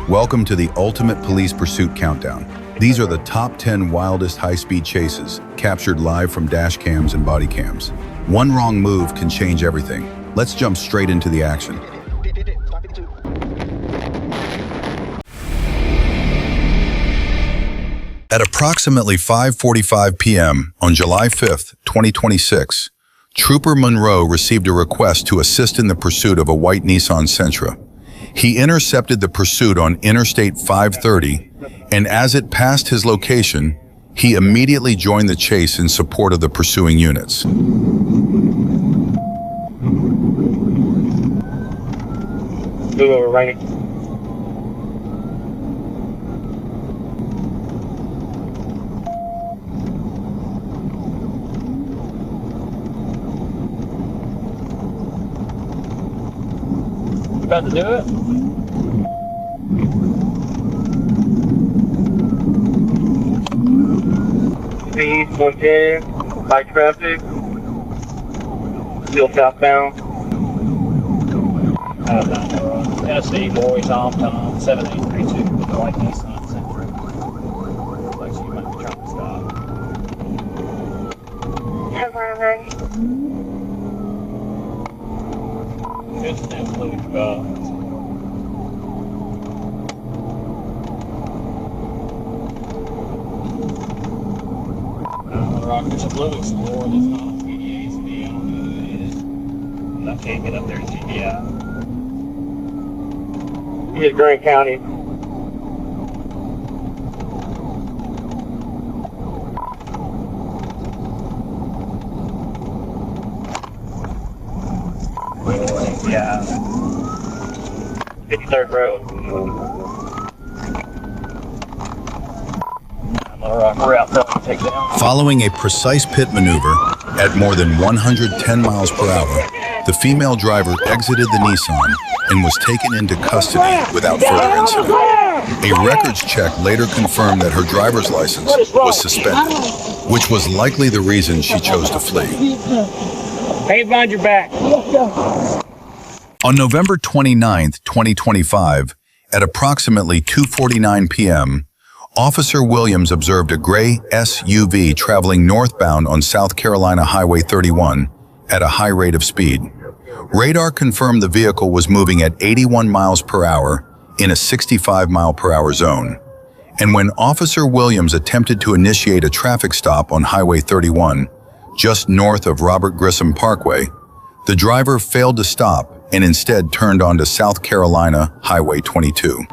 Welcome to the Ultimate Police Pursuit Countdown. These are the top 10 wildest high-speed chases, captured live from dash cams and body cams. One wrong move can change everything. Let's jump straight into the action. At approximately 5:45 p.m. on July 5th, 2026, Trooper Monroe received a request to assist in the pursuit of a white Nissan Sentra. He intercepted the pursuit on Interstate 530, and as it passed his location, he immediately joined the chase in support of the pursuing units. Move over, right. About to do it? Speed 110, high traffic, still southbound. Tennessee boy, Tom, 7832, with the white Nissan Sentra. Looks like you might be trying to stop. Just an absolute Rock, there's a blue Explorer that's not on PDA, so I don't know who it is. I can't get up there to GDI. Here's Grant County. Yeah. 53rd Road. We're out there to take down. Following a precise pit maneuver at more than 110 miles per hour, the female driver exited the Nissan and was taken into custody without further incident. A records check later confirmed that her driver's license was suspended, which was likely the reason she chose to flee. Hey, behind your back. On November 29, 2025, at approximately 2:49 p.m., Officer Williams observed a gray SUV traveling northbound on South Carolina Highway 31 at a high rate of speed. Radar confirmed the vehicle was moving at 81 miles per hour in a 65 mile per hour zone. And when Officer Williams attempted to initiate a traffic stop on Highway 31, just north of Robert Grissom Parkway, the driver failed to stop and instead turned onto South Carolina Highway 22.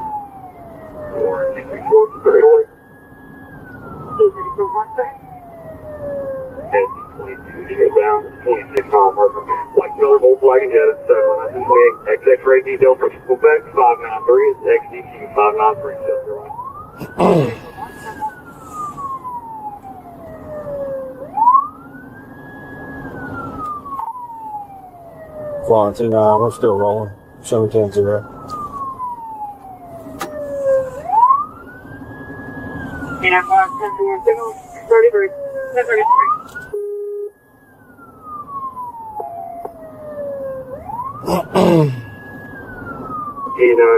XX-ray detail for Quebec 593 is XDQ 593. Flying 29, we're still rolling. Show me 10-0. Yeah, 33. 33.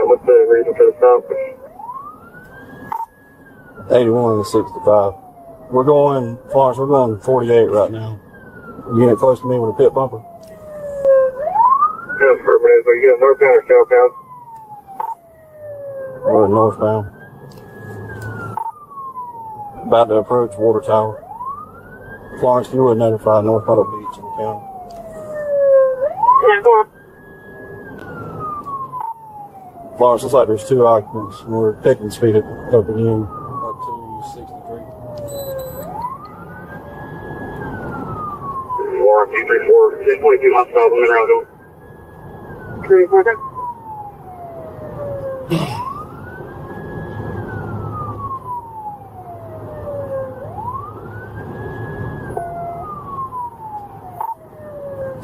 What's the reason for the stop? 81 and 65. We're going, Florence, we're going 48 right now. You get close to me with a pit bumper? Yeah, affirmative. Are you going northbound or southbound? We're northbound. About to approach Water Tower. Florence, you would notify North Puddle Beach in the county. Yeah, go on. Florence, looks like there's 2 occupants, and we're picking speed up again, up to 63. Warren 234, 622 hostile Monroe. 34.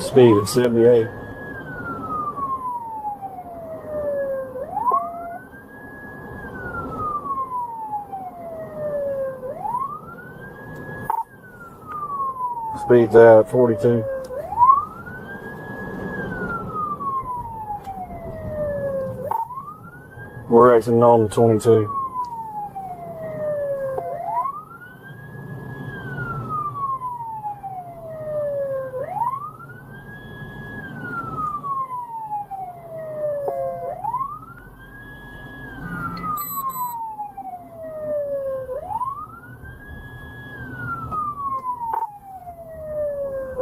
Speed at 78. Speed's at 42. We're exiting on the 22.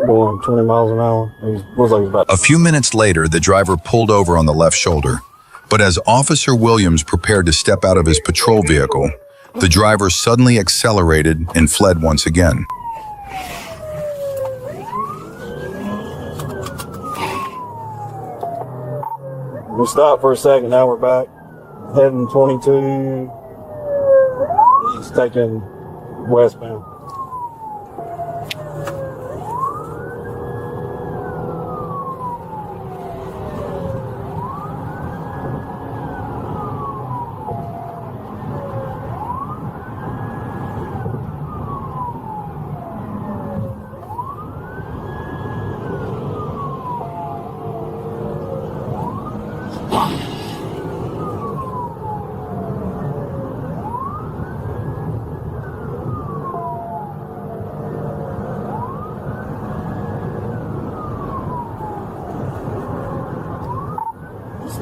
Going 20 miles an hour. Looks like he's about A few minutes later, the driver pulled over on the left shoulder. But as Officer Williams prepared to step out of his patrol vehicle, the driver suddenly accelerated and fled once again. We stopped for a second, now we're back. Heading 22. He's taking westbound.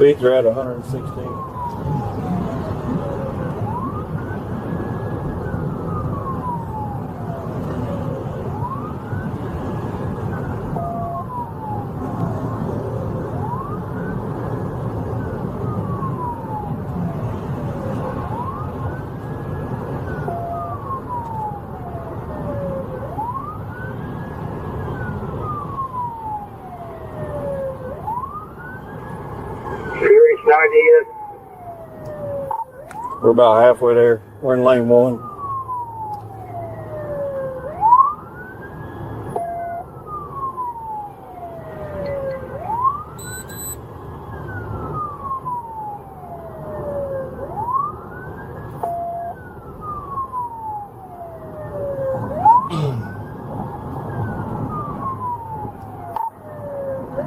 Speeds are at 116. We're about halfway there. We're in lane 1.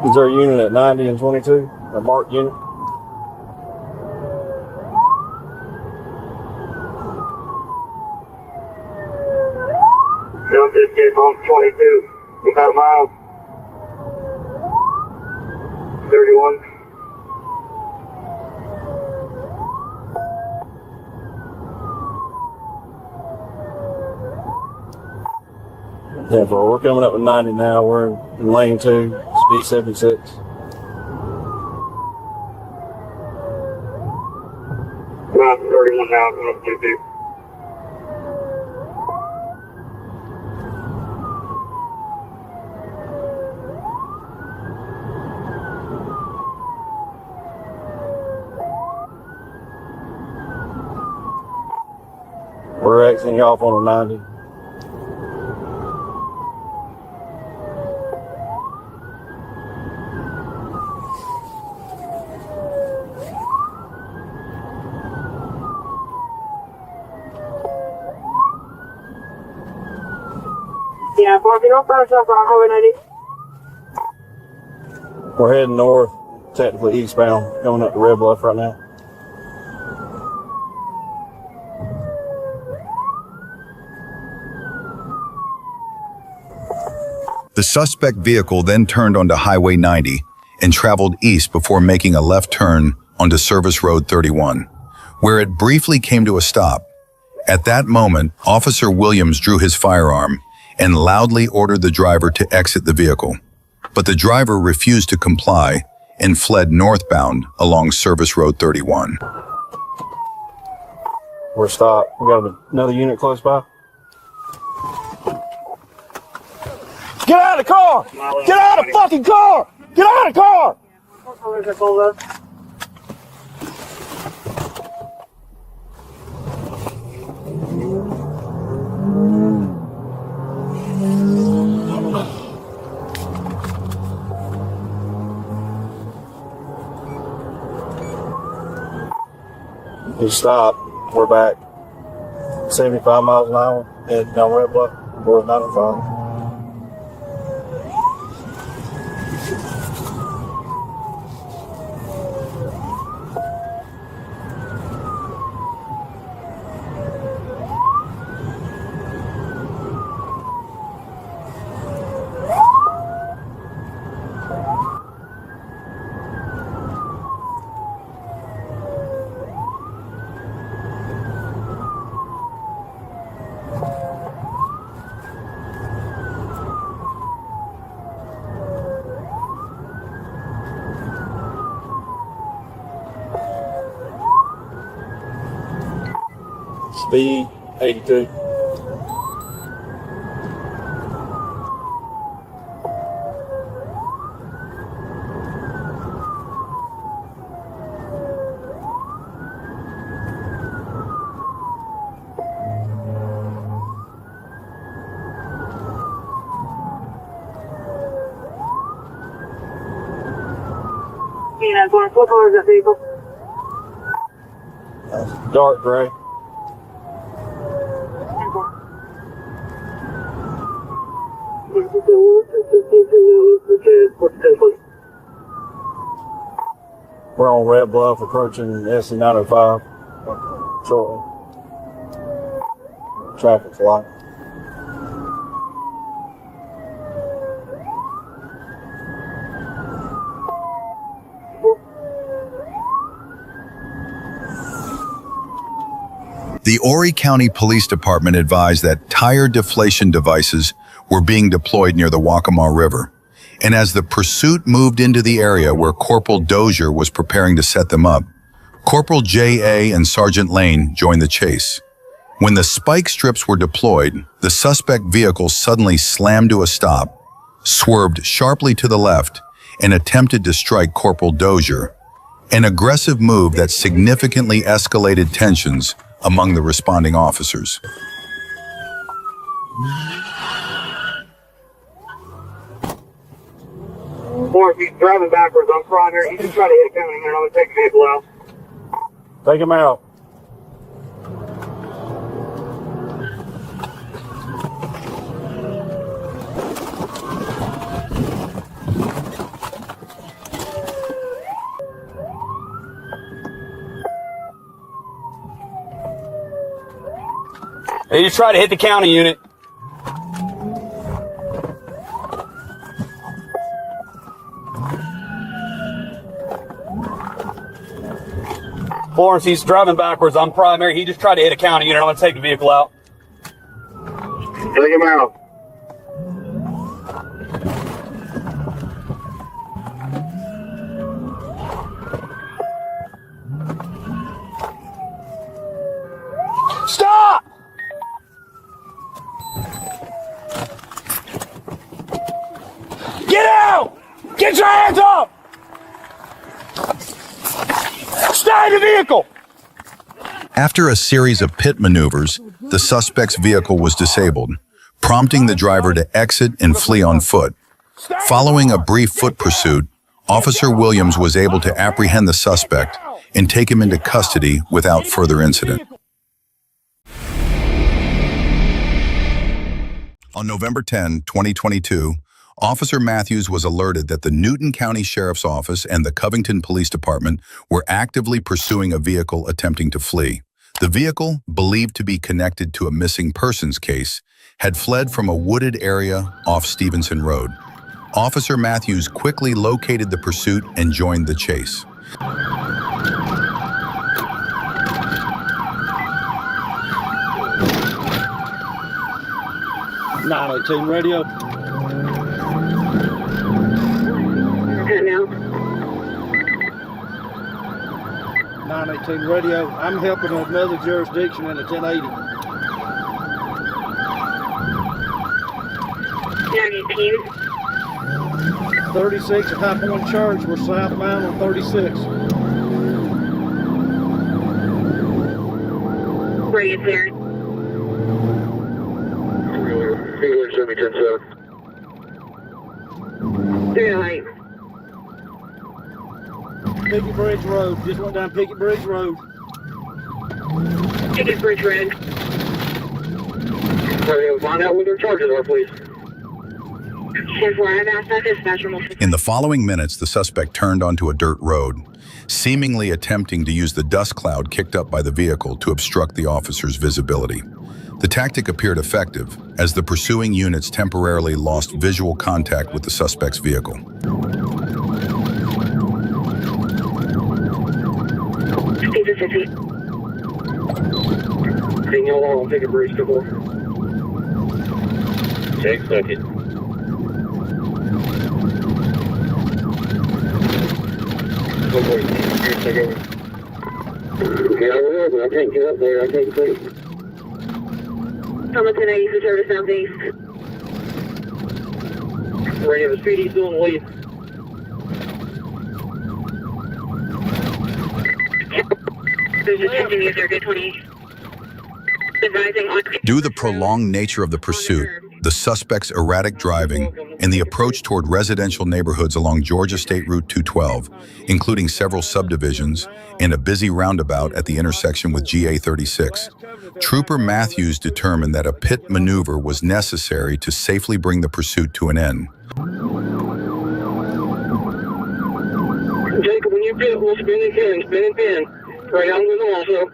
Is there a unit at 90 and 22? A marked unit? Don't just get home 22. About miles. 31. Yeah, bro, we're coming up with 90 now. We're in lane 2, speed 76. About 31 now, going up 22. We're exiting off on a 90. Yeah, parking off first off on Highway 90. We're heading north, technically eastbound, going up to Red Bluff right now. The suspect vehicle then turned onto Highway 90 and traveled east before making a left turn onto Service Road 31, where it briefly came to a stop. At that moment, Officer Williams drew his firearm and loudly ordered the driver to exit the vehicle. But the driver refused to comply and fled northbound along Service Road 31. We're stopped. We got another unit close by. Get out of the car! Get out of the fucking car! Get out of the car! What colors are full of? He stopped. We're back. 75 miles an hour. Heading down Red Bluff. We're 95. B82. Yeah, what color is that vehicle? Dark gray. We're on Red Bluff approaching SC905 shortly. Traffic light. The Horry County Police Department advised that tire deflation devices were being deployed near the Waccamaw River, and as the pursuit moved into the area where Corporal Dozier was preparing to set them up, Corporal J.A. and Sergeant Lane joined the chase. When the spike strips were deployed, the suspect vehicle suddenly slammed to a stop, swerved sharply to the left, and attempted to strike Corporal Dozier, an aggressive move that significantly escalated tensions among the responding officers. Or if he's driving backwards on primary, he can try to hit a county here and I'm gonna take the vehicle out. Take him out. They just try to hit the county unit. Florence, he's driving backwards on primary. He just tried to hit a county unit. I'm going to take the vehicle out. Take him out. Stop! Get out! Get your hands up! Stay in the vehicle! After a series of pit maneuvers, the suspect's vehicle was disabled, prompting the driver to exit and flee on foot. Following a brief foot pursuit, Officer Williams was able to apprehend the suspect and take him into custody without further incident. On November 10, 2022, Officer Matthews was alerted that the Newton County Sheriff's Office and the Covington Police Department were actively pursuing a vehicle attempting to flee. The vehicle, believed to be connected to a missing persons case, had fled from a wooded area off Stevenson Road. Officer Matthews quickly located the pursuit and joined the chase. 918 radio. Okay, now. 918 radio. I'm helping another jurisdiction in the 1080. 918. 36 at High Point Church. We're southbound on 36. Where you there? Feeling 710-7. 308. Picket Bridge Road. Just went down Picket Bridge Road. Ticket Bridge Road. Find out what their charges are, please. 10-4, I've asked that dispatcher. In the following minutes, the suspect turned onto a dirt road, seemingly attempting to use the dust cloud kicked up by the vehicle to obstruct the officer's visibility. The tactic appeared effective, as the pursuing units temporarily lost visual contact with the suspect's vehicle. Being held on, take a bridge to 4. Take second. Okay, I will, but I can't get up there. I can't see. From a 1080 for service southeast. Ready to speed, he's doing the lead. There's just continue circuit 20. Advising on. Due to the prolonged nature of the pursuit, the suspect's erratic driving, and the approach toward residential neighborhoods along Georgia State Route 212, including several subdivisions and a busy roundabout at the intersection with GA 36, Trooper Matthews determined that a pit maneuver was necessary to safely bring the pursuit to an end. Jacob, when you pit, we'll spin and pin, spin and pin. Right on with them also.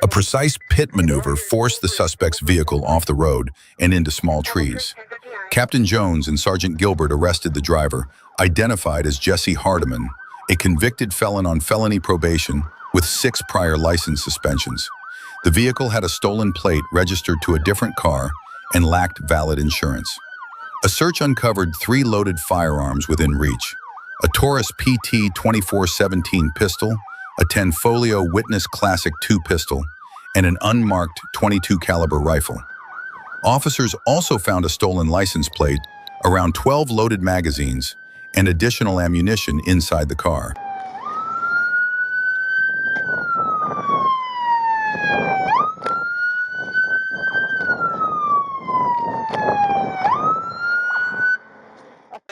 A precise pit maneuver forced the suspect's vehicle off the road and into small trees. Captain Jones and Sergeant Gilbert arrested the driver, identified as Jesse Hardiman, a convicted felon on felony probation with 6 prior license suspensions. The vehicle had a stolen plate registered to a different car and lacked valid insurance. A search uncovered 3 loaded firearms within reach: a Taurus PT 2417 pistol, a Tenfolio Witness Classic 2 pistol, and an unmarked .22 caliber rifle. Officers also found a stolen license plate, around 12 loaded magazines, and additional ammunition inside the car.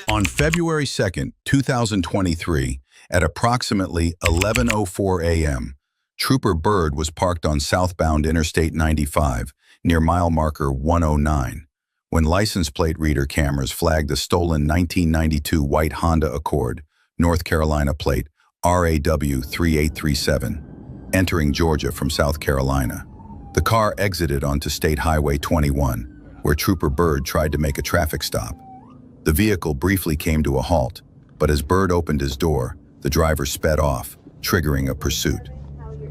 On February 2, 2023, at approximately 11:04 a.m., Trooper Bird was parked on southbound Interstate 95 near mile marker 109 when license plate reader cameras flagged a stolen 1992 white Honda Accord, North Carolina plate RAW 3837, entering Georgia from South Carolina. The car exited onto State Highway 21, where Trooper Bird tried to make a traffic stop. The vehicle briefly came to a halt, but as Bird opened his door, the driver sped off, triggering a pursuit.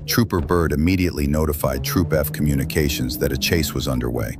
Trooper Bird immediately notified Troop F Communications that a chase was underway.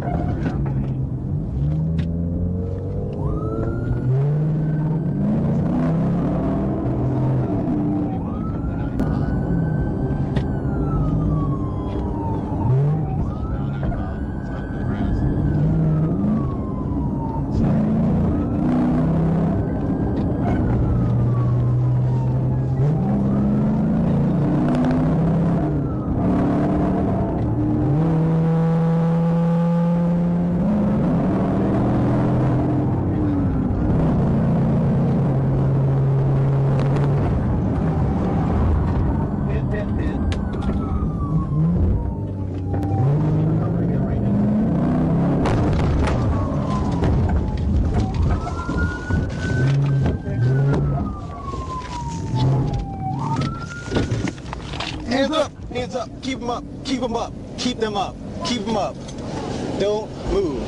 Hands up, keep them up, keep them up, keep them up, keep them up. Don't move.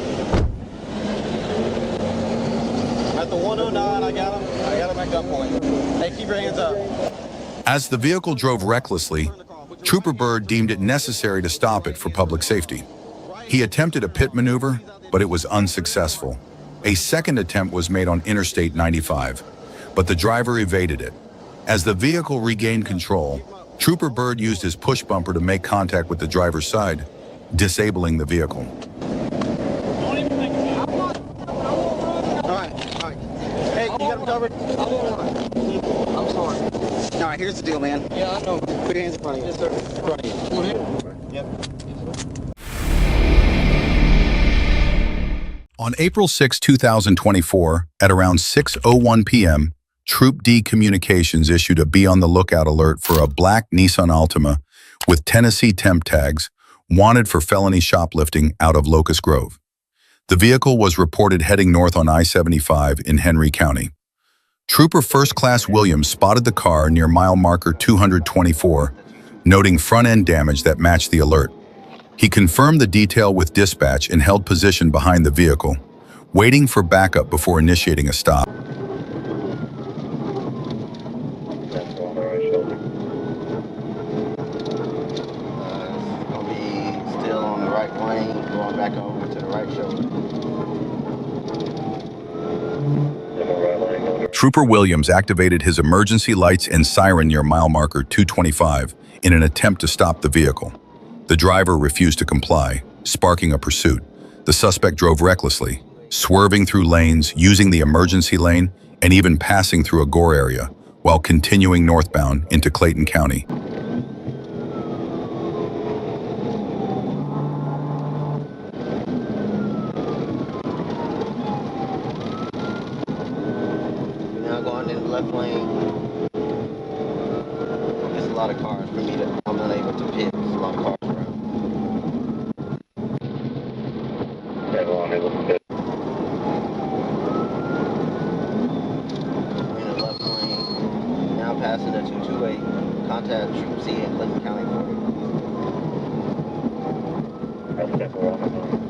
At the 109, I got him at gunpoint. Hey, keep your hands up. As the vehicle drove recklessly, Trooper Bird deemed it necessary to stop it for public safety. He attempted a pit maneuver, but it was unsuccessful. A second attempt was made on Interstate 95, but the driver evaded it. As the vehicle regained control, Trooper Bird used his push bumper to make contact with the driver's side, disabling the vehicle. All right. Hey, you got him covered? I'm sorry. All right, here's the deal, man. Yeah, I know. Put your hands in front of you. Yes, sir. In front of you. Come on here. Yep. On April 6, 2024, at around 6:01 p.m., Troop D Communications issued a be on the lookout alert for a black Nissan Altima with Tennessee temp tags, wanted for felony shoplifting out of Locust Grove. The vehicle was reported heading north on I-75 in Henry County. Trooper First Class Williams spotted the car near mile marker 224, noting front-end damage that matched the alert. He confirmed the detail with dispatch and held position behind the vehicle, waiting for backup before initiating a stop. lane, going back over to the right shoulder. Trooper Williams activated his emergency lights and siren near mile marker 225 in an attempt to stop the vehicle. The driver refused to comply, sparking a pursuit. The suspect drove recklessly, swerving through lanes, using the emergency lane, and even passing through a gore area, while continuing northbound into Clayton County. Now going in the left lane. There's a lot of cars for me to, I'm unable to pit. There's a lot of cars around. Everyone able to pit. We're in the left lane. Now passing the 228. Contact Troop C in Clinton County. I'll step around the line.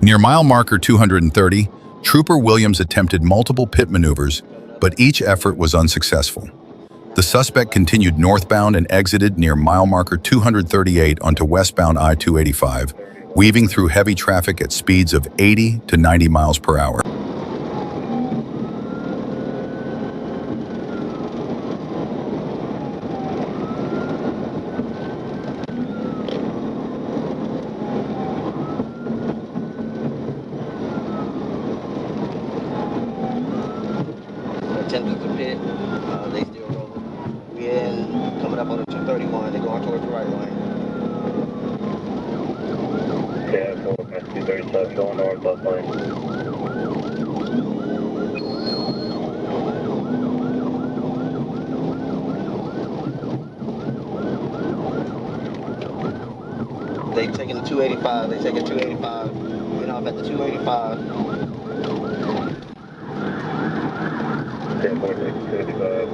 Near mile marker 230, Trooper Williams attempted multiple pit maneuvers, but each effort was unsuccessful. The suspect continued northbound and exited near mile marker 238 onto westbound I-285, weaving through heavy traffic at speeds of 80 to 90 miles per hour. Attempted to pit, they still rolling. We in coming up on the 231. They're going towards the right lane. Yeah, 237 going north, left lane. They taking the 285. They taking 285. Getting off at the 285. Yeah, 285.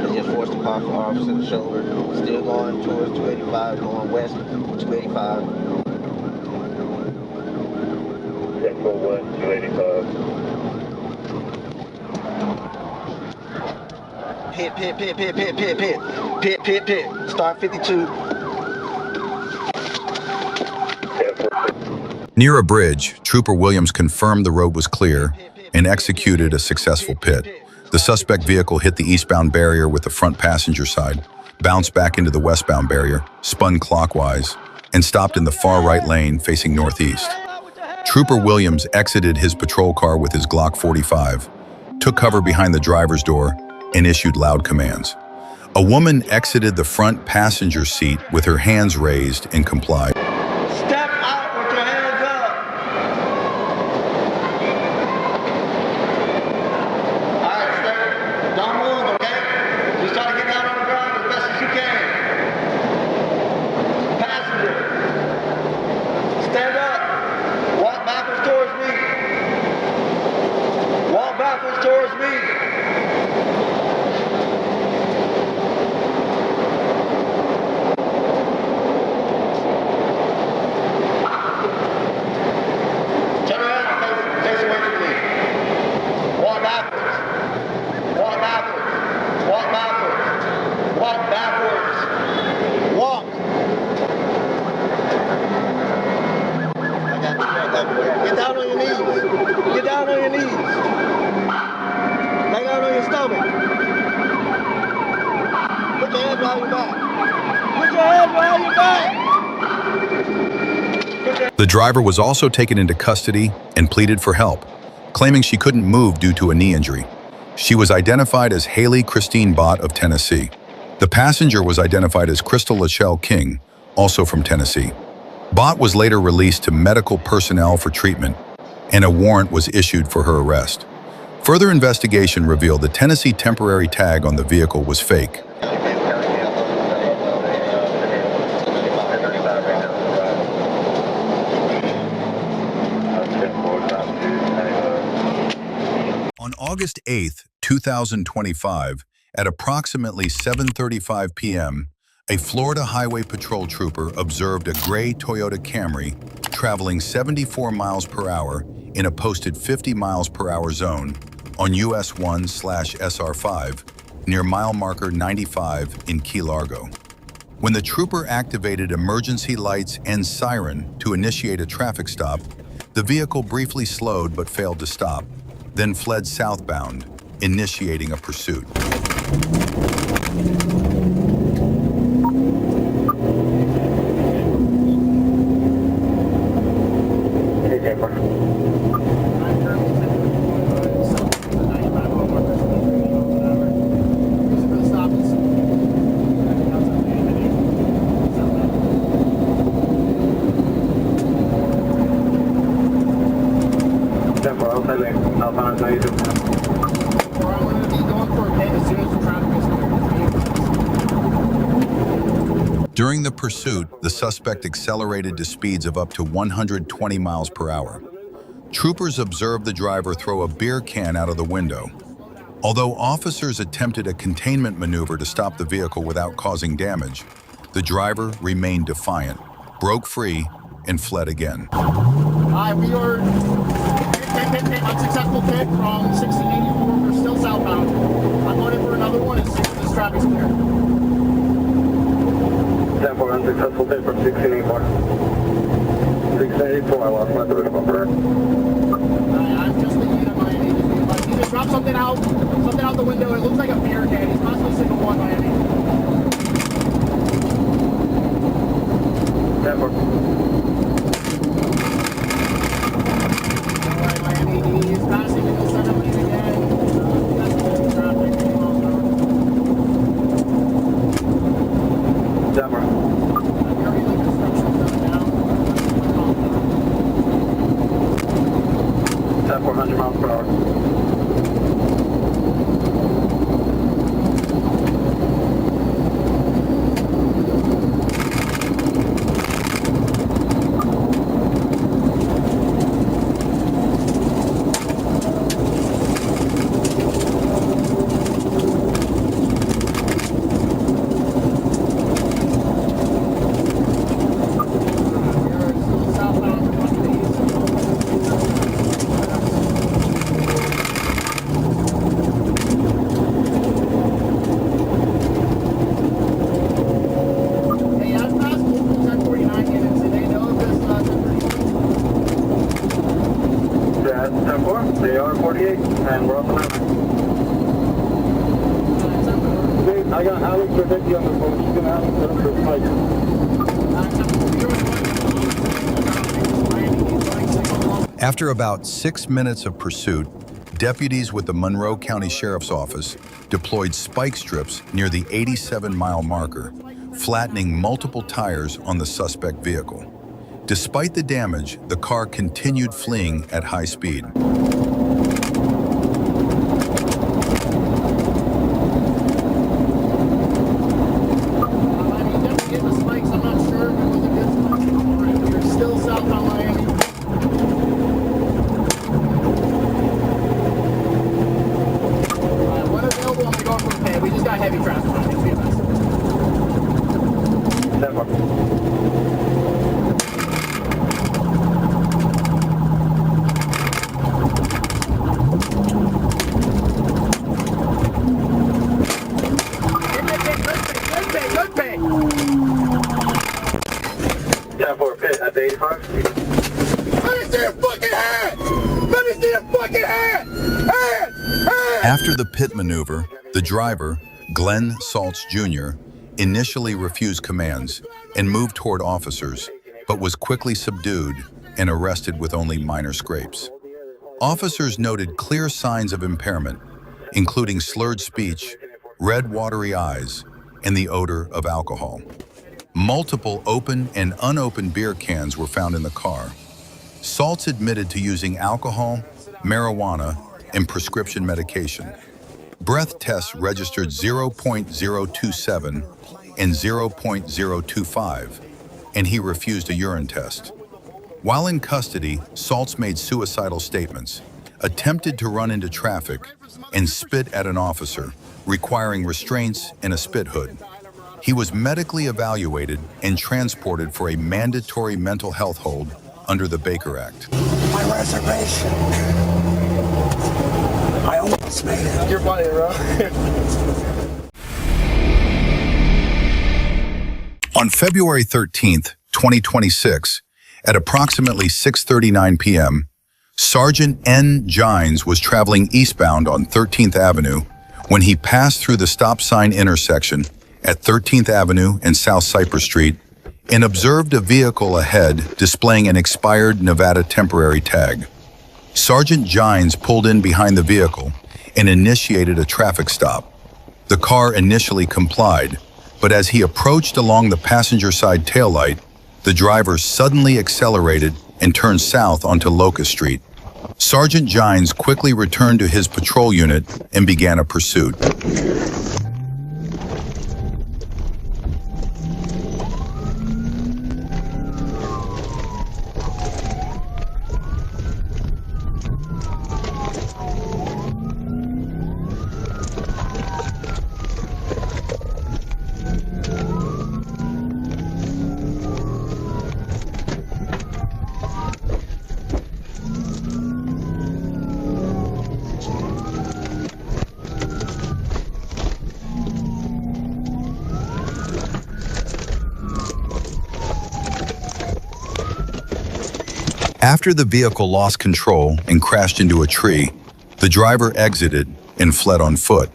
They just forced the car for officer to shoulder. Still going towards 285, going west 285. Yeah, full west, 285. Pit, pit, pit, pit, pit, pit, pit. Pit, pit, pit. Start 52. Near a bridge, Trooper Williams confirmed the road was clear and executed a successful pit. The suspect vehicle hit the eastbound barrier with the front passenger side, bounced back into the westbound barrier, spun clockwise, and stopped in the far right lane facing northeast. Trooper Williams exited his patrol car with his Glock 45, took cover behind the driver's door, and issued loud commands. A woman exited the front passenger seat with her hands raised and complied. Step out with your hands up. All right, step. Don't move, okay? Just try to get down on the ground as best as you can. Passenger, stand up. Walk backwards towards me. Walk backwards towards me. Turn around and face away from me. Walk backwards. Walk backwards. Walk backwards. Walk backwards. Walk. I got you. Get down on your knees. Get down on your knees. Lay down on your stomach. Put your hands behind your back. Put your hands behind your back. The driver was also taken into custody and pleaded for help, claiming she couldn't move due to a knee injury. She was identified as Haley Christine Bott of Tennessee. The passenger was identified as Crystal Lachelle King, also from Tennessee. Bott was later released to medical personnel for treatment, and a warrant was issued for her arrest. Further investigation revealed the Tennessee temporary tag on the vehicle was fake. On August 8, 2025, at approximately 7:35 p.m., a Florida Highway Patrol trooper observed a gray Toyota Camry traveling 74 miles per hour in a posted 50 miles per hour zone on US 1/SR5 near mile marker 95 in Key Largo. When the trooper activated emergency lights and siren to initiate a traffic stop, the vehicle briefly slowed but failed to stop, then fled southbound, initiating a pursuit. During the pursuit, the suspect accelerated to speeds of up to 120 miles per hour. Troopers observed the driver throw a beer can out of the window. Although officers attempted a containment maneuver to stop the vehicle without causing damage, the driver remained defiant, broke free, and fled again. Hi, we are unsuccessful pit from 1684. We're still southbound. I'm going in for another one and see if this traffic's clear. 10-4, unsuccessful pit from 1684. 1684, I lost my third bumper. I'm just thinking of Miami. He just dropped something out the window. It looks like a beer can. He's possibly signal 1 Miami. 10-4. Alright, Miami, he's passing in the center lane again. That's the traffic. 10-4. Very like construction done now. 10-4, 100 miles per hour. They are 48, and we're off the highway. I got Alex for 50 on the phone. She's going to Alex for Mike. After about 6 minutes of pursuit, deputies with the Monroe County Sheriff's Office deployed spike strips near the 87-mile marker, flattening multiple tires on the suspect vehicle. Despite the damage, the car continued fleeing at high speed. After the pit maneuver, the driver, Glenn Saltz Jr., initially refused commands and moved toward officers, but was quickly subdued and arrested with only minor scrapes. Officers noted clear signs of impairment, including slurred speech, red watery eyes, and the odor of alcohol. Multiple open and unopened beer cans were found in the car. Saltz admitted to using alcohol, marijuana, and prescription medication. Breath tests registered 0.027 and 0.025, and he refused a urine test. While in custody, Saltz made suicidal statements, attempted to run into traffic, and spit at an officer, requiring restraints and a spit hood. He was medically evaluated and transported for a mandatory mental health hold under the Baker Act. My reservation. I almost made it. You're funny, bro. On February 13th, 2026, at approximately 6:39 p.m., Sergeant N. Gines was traveling eastbound on 13th Avenue when he passed through the stop sign intersection at 13th Avenue and South Cypress Street and observed a vehicle ahead displaying an expired Nevada temporary tag. Sergeant Gines pulled in behind the vehicle and initiated a traffic stop. The car initially complied, but as he approached along the passenger side taillight, the driver suddenly accelerated and turned south onto Locust Street. Sergeant Gines quickly returned to his patrol unit and began a pursuit. After the vehicle lost control and crashed into a tree, the driver exited and fled on foot,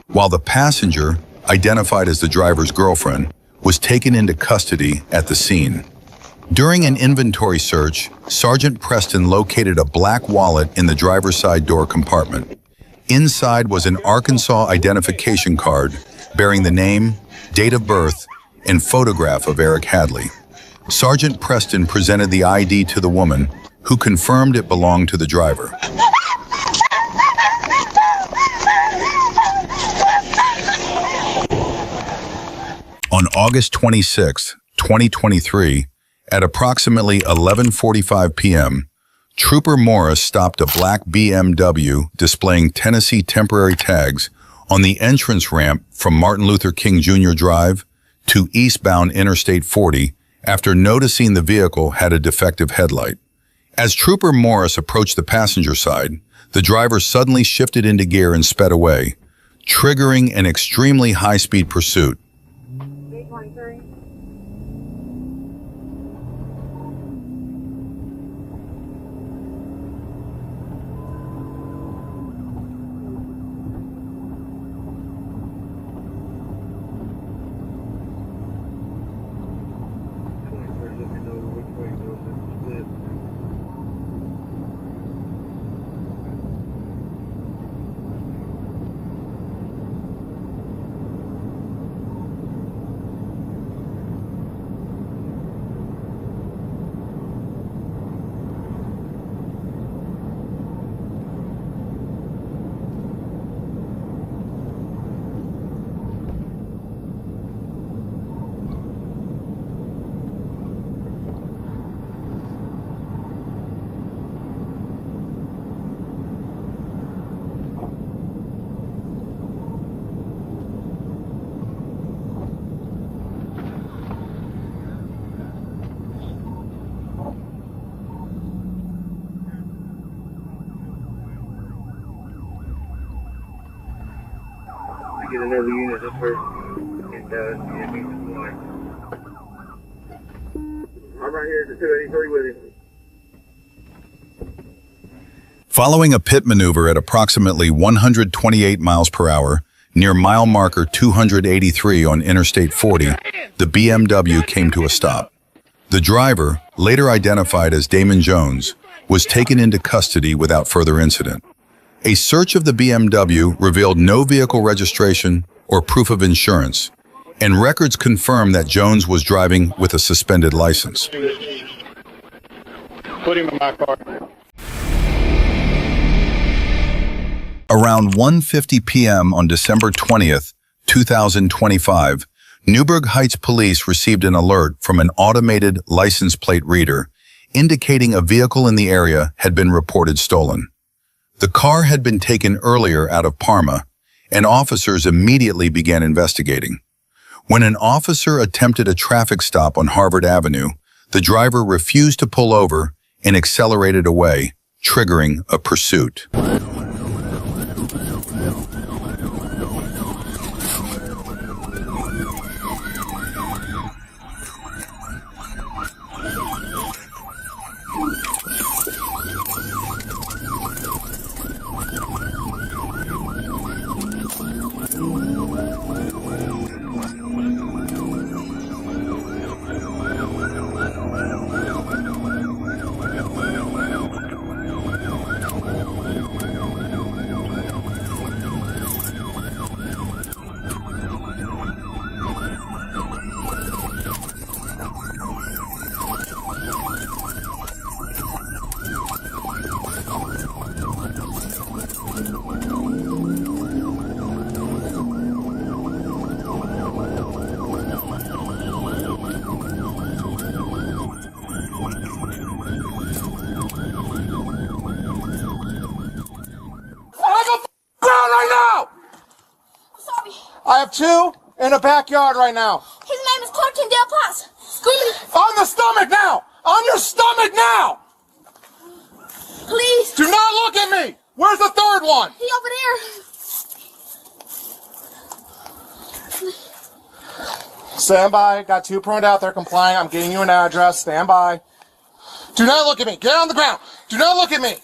while the passenger, identified as the driver's girlfriend, was taken into custody at the scene. During an inventory search, Sergeant Preston located a black wallet in the driver's side door compartment. Inside was an Arkansas identification card bearing the name, date of birth, and photograph of Eric Hadley. Sergeant Preston presented the ID to the woman, who confirmed it belonged to the driver. On August 26, 2023, at approximately 11:45 p.m., Trooper Morris stopped a black BMW displaying Tennessee temporary tags on the entrance ramp from Martin Luther King Jr. Drive to eastbound Interstate 40 after noticing the vehicle had a defective headlight. As Trooper Morris approached the passenger side, the driver suddenly shifted into gear and sped away, triggering an extremely high-speed pursuit. 823. Get another unit up first and yeah, meet the boy. I'm right here at the 283 with him. Following a pit maneuver at approximately 128 miles per hour near mile marker 283 on Interstate 40, the BMW came to a stop. The driver, later identified as Damon Jones, was taken into custody without further incident. A search of the BMW revealed no vehicle registration or proof of insurance, and records confirmed that Jones was driving with a suspended license. Put him in my car. Around 1:50 p.m. on December 20th, 2025, Newburgh Heights Police received an alert from an automated license plate reader indicating a vehicle in the area had been reported stolen. The car had been taken earlier out of Parma, and officers immediately began investigating. When an officer attempted a traffic stop on Harvard Avenue, the driver refused to pull over and accelerated away, triggering a pursuit. I have two in the backyard right now. His name is Tortin Del Paz. Screaming. On the stomach now! On your stomach now! Please. Do not look at me! Where's the third one? He over there. Stand by. Got two pruned out there complying. I'm getting you an address. Stand by. Do not look at me. Get on the ground. Do not look at me.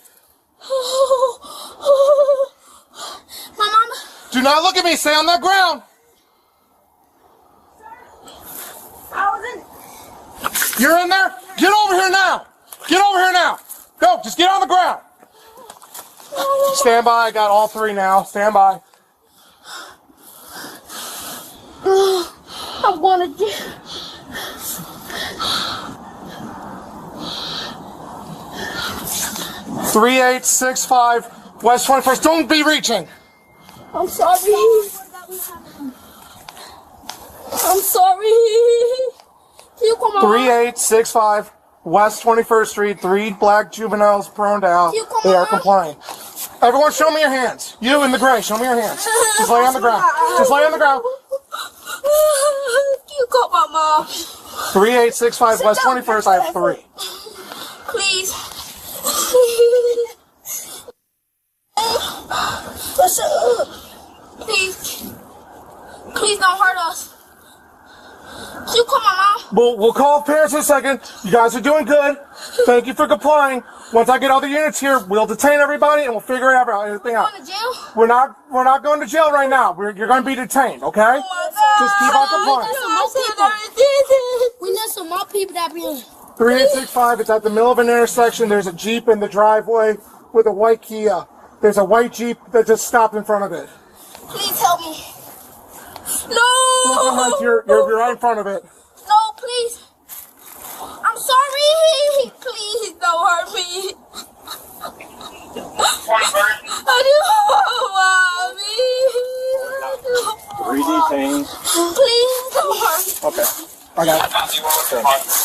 My mama. Do not look at me. Stay on that ground. You're in there? Get over here now. Get over here now. Go. Just get on the ground. Stand by. I got all three now. Stand by. I'm gonna get. 3865 West 21st. Don't be reaching. I'm sorry. I'm sorry. Can you come on? 3865 West 21st Street. 3 black juveniles pruned out. They are complying. Everyone, show me your hands. You in the gray, show me your hands. Just lay on the ground. Just lay on the ground. You got my mom. 3865 West 21st. I have 3. Please. Please. Please don't hurt us. Can you call my mom? We'll call parents in a second. You guys are doing good. Thank you for complying. Once I get all the units here, we'll detain everybody and we'll figure everything out. Going to jail? We're not going to jail right now. You're going to be detained, okay? Oh my God. Just keep on complying. We need some more people that be in. 3865, it's at the middle of an intersection. There's a Jeep in the driveway with a white Kia. There's a white Jeep that just stopped in front of it. Please help me. No! You're right in front of it. No, please. I'm sorry. Please don't hurt me. I do want mommy. 3 detained. Please don't hurt me. Okay. I got it.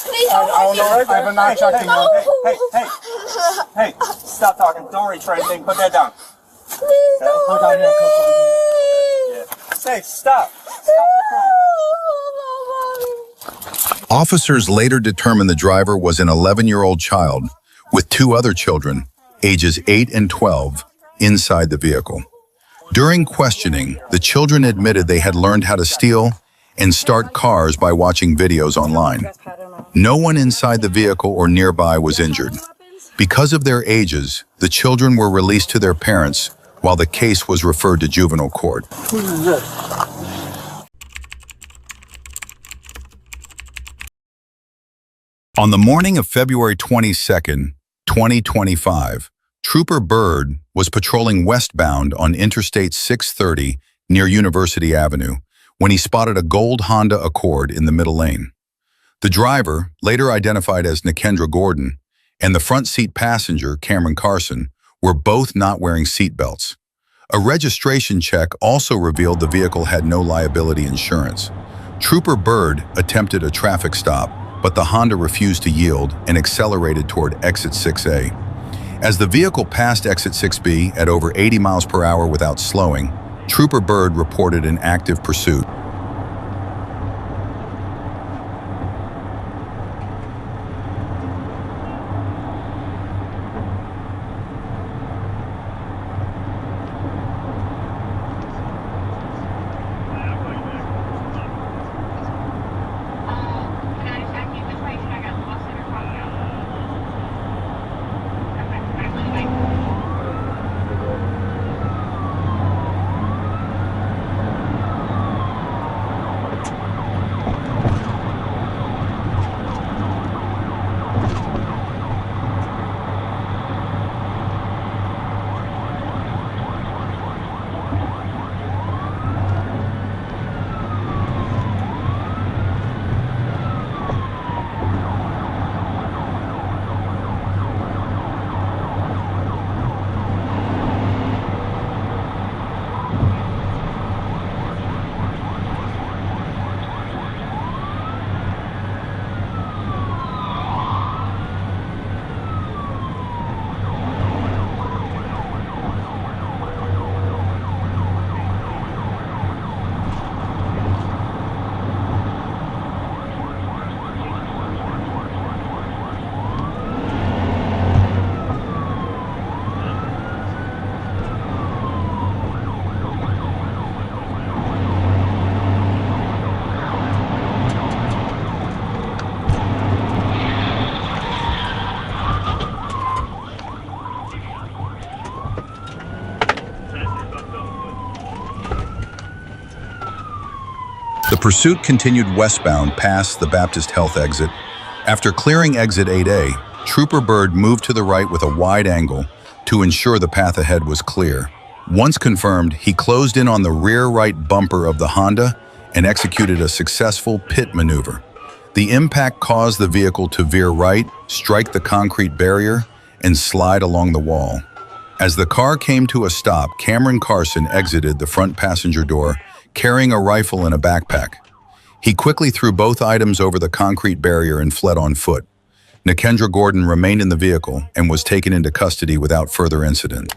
Please don't hurt me. I have a knife checking No. Hey, stop talking. Don't reach for anything. Put that down. Please don't Put hurt down me. here. Say, stop. Officers later determined the driver was an 11-year-old child with 2 other children, ages 8 and 12, inside the vehicle. During questioning, the children admitted they had learned how to steal and start cars by watching videos online. No one inside the vehicle or nearby was injured. Because of their ages, the children were released to their parents while the case was referred to juvenile court. On the morning of February 22nd, 2025, Trooper Bird was patrolling westbound on Interstate 630 near University Avenue when he spotted a gold Honda Accord in the middle lane. The driver, later identified as Nikendra Gordon, and the front seat passenger, Cameron Carson, were both not wearing seat belts. A registration check also revealed the vehicle had no liability insurance. Trooper Bird attempted a traffic stop, but the Honda refused to yield and accelerated toward exit 6A. As the vehicle passed exit 6B at over 80 miles per hour without slowing, Trooper Bird reported an active pursuit. The pursuit continued westbound past the Baptist Health exit. After clearing exit 8A, Trooper Bird moved to the right with a wide angle to ensure the path ahead was clear. Once confirmed, he closed in on the rear right bumper of the Honda and executed a successful pit maneuver. The impact caused the vehicle to veer right, strike the concrete barrier, and slide along the wall. As the car came to a stop, Cameron Carson exited the front passenger door, carrying a rifle and a backpack. He quickly threw both items over the concrete barrier and fled on foot. Nikendra Gordon remained in the vehicle and was taken into custody without further incident.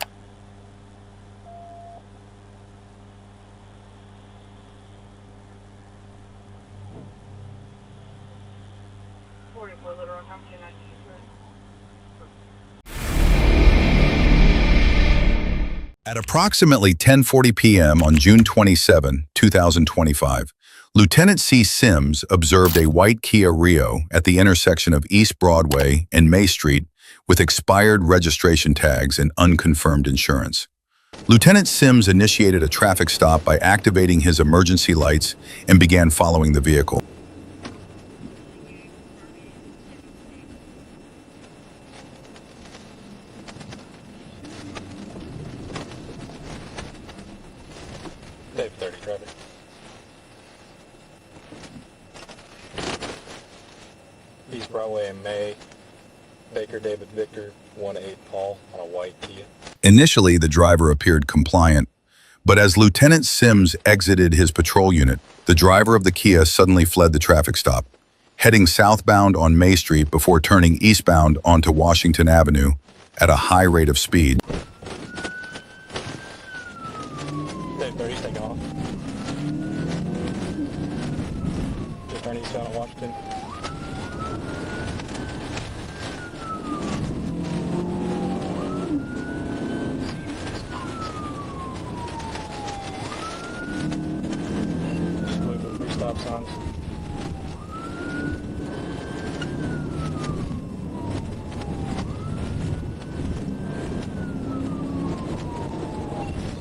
At approximately 10:40 p.m. on June 27, 2025, Lieutenant C. Sims observed a white Kia Rio at the intersection of East Broadway and May Street with expired registration tags and unconfirmed insurance. Lieutenant Sims initiated a traffic stop by activating his emergency lights and began following the vehicle. Dave 30 traffic. East Broadway and May. Baker David Victor, 1-8 Paul on a white Kia. Initially, the driver appeared compliant, but as Lieutenant Sims exited his patrol unit, the driver of the Kia suddenly fled the traffic stop, heading southbound on May Street before turning eastbound onto Washington Avenue at a high rate of speed. Dave 30's taking off. Just turn eastbound on Washington. Stop signs.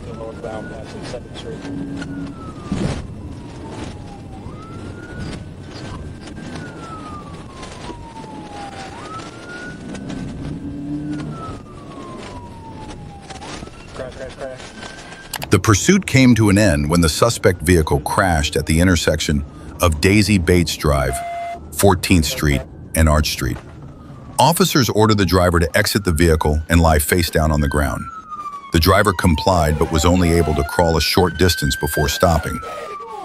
Still northbound passing 2nd Street. Crash, crash, crash. The pursuit came to an end when the suspect vehicle crashed at the intersection of Daisy Bates Drive, 14th Street, and Arch Street. Officers ordered the driver to exit the vehicle and lie face down on the ground. The driver complied but was only able to crawl a short distance before stopping.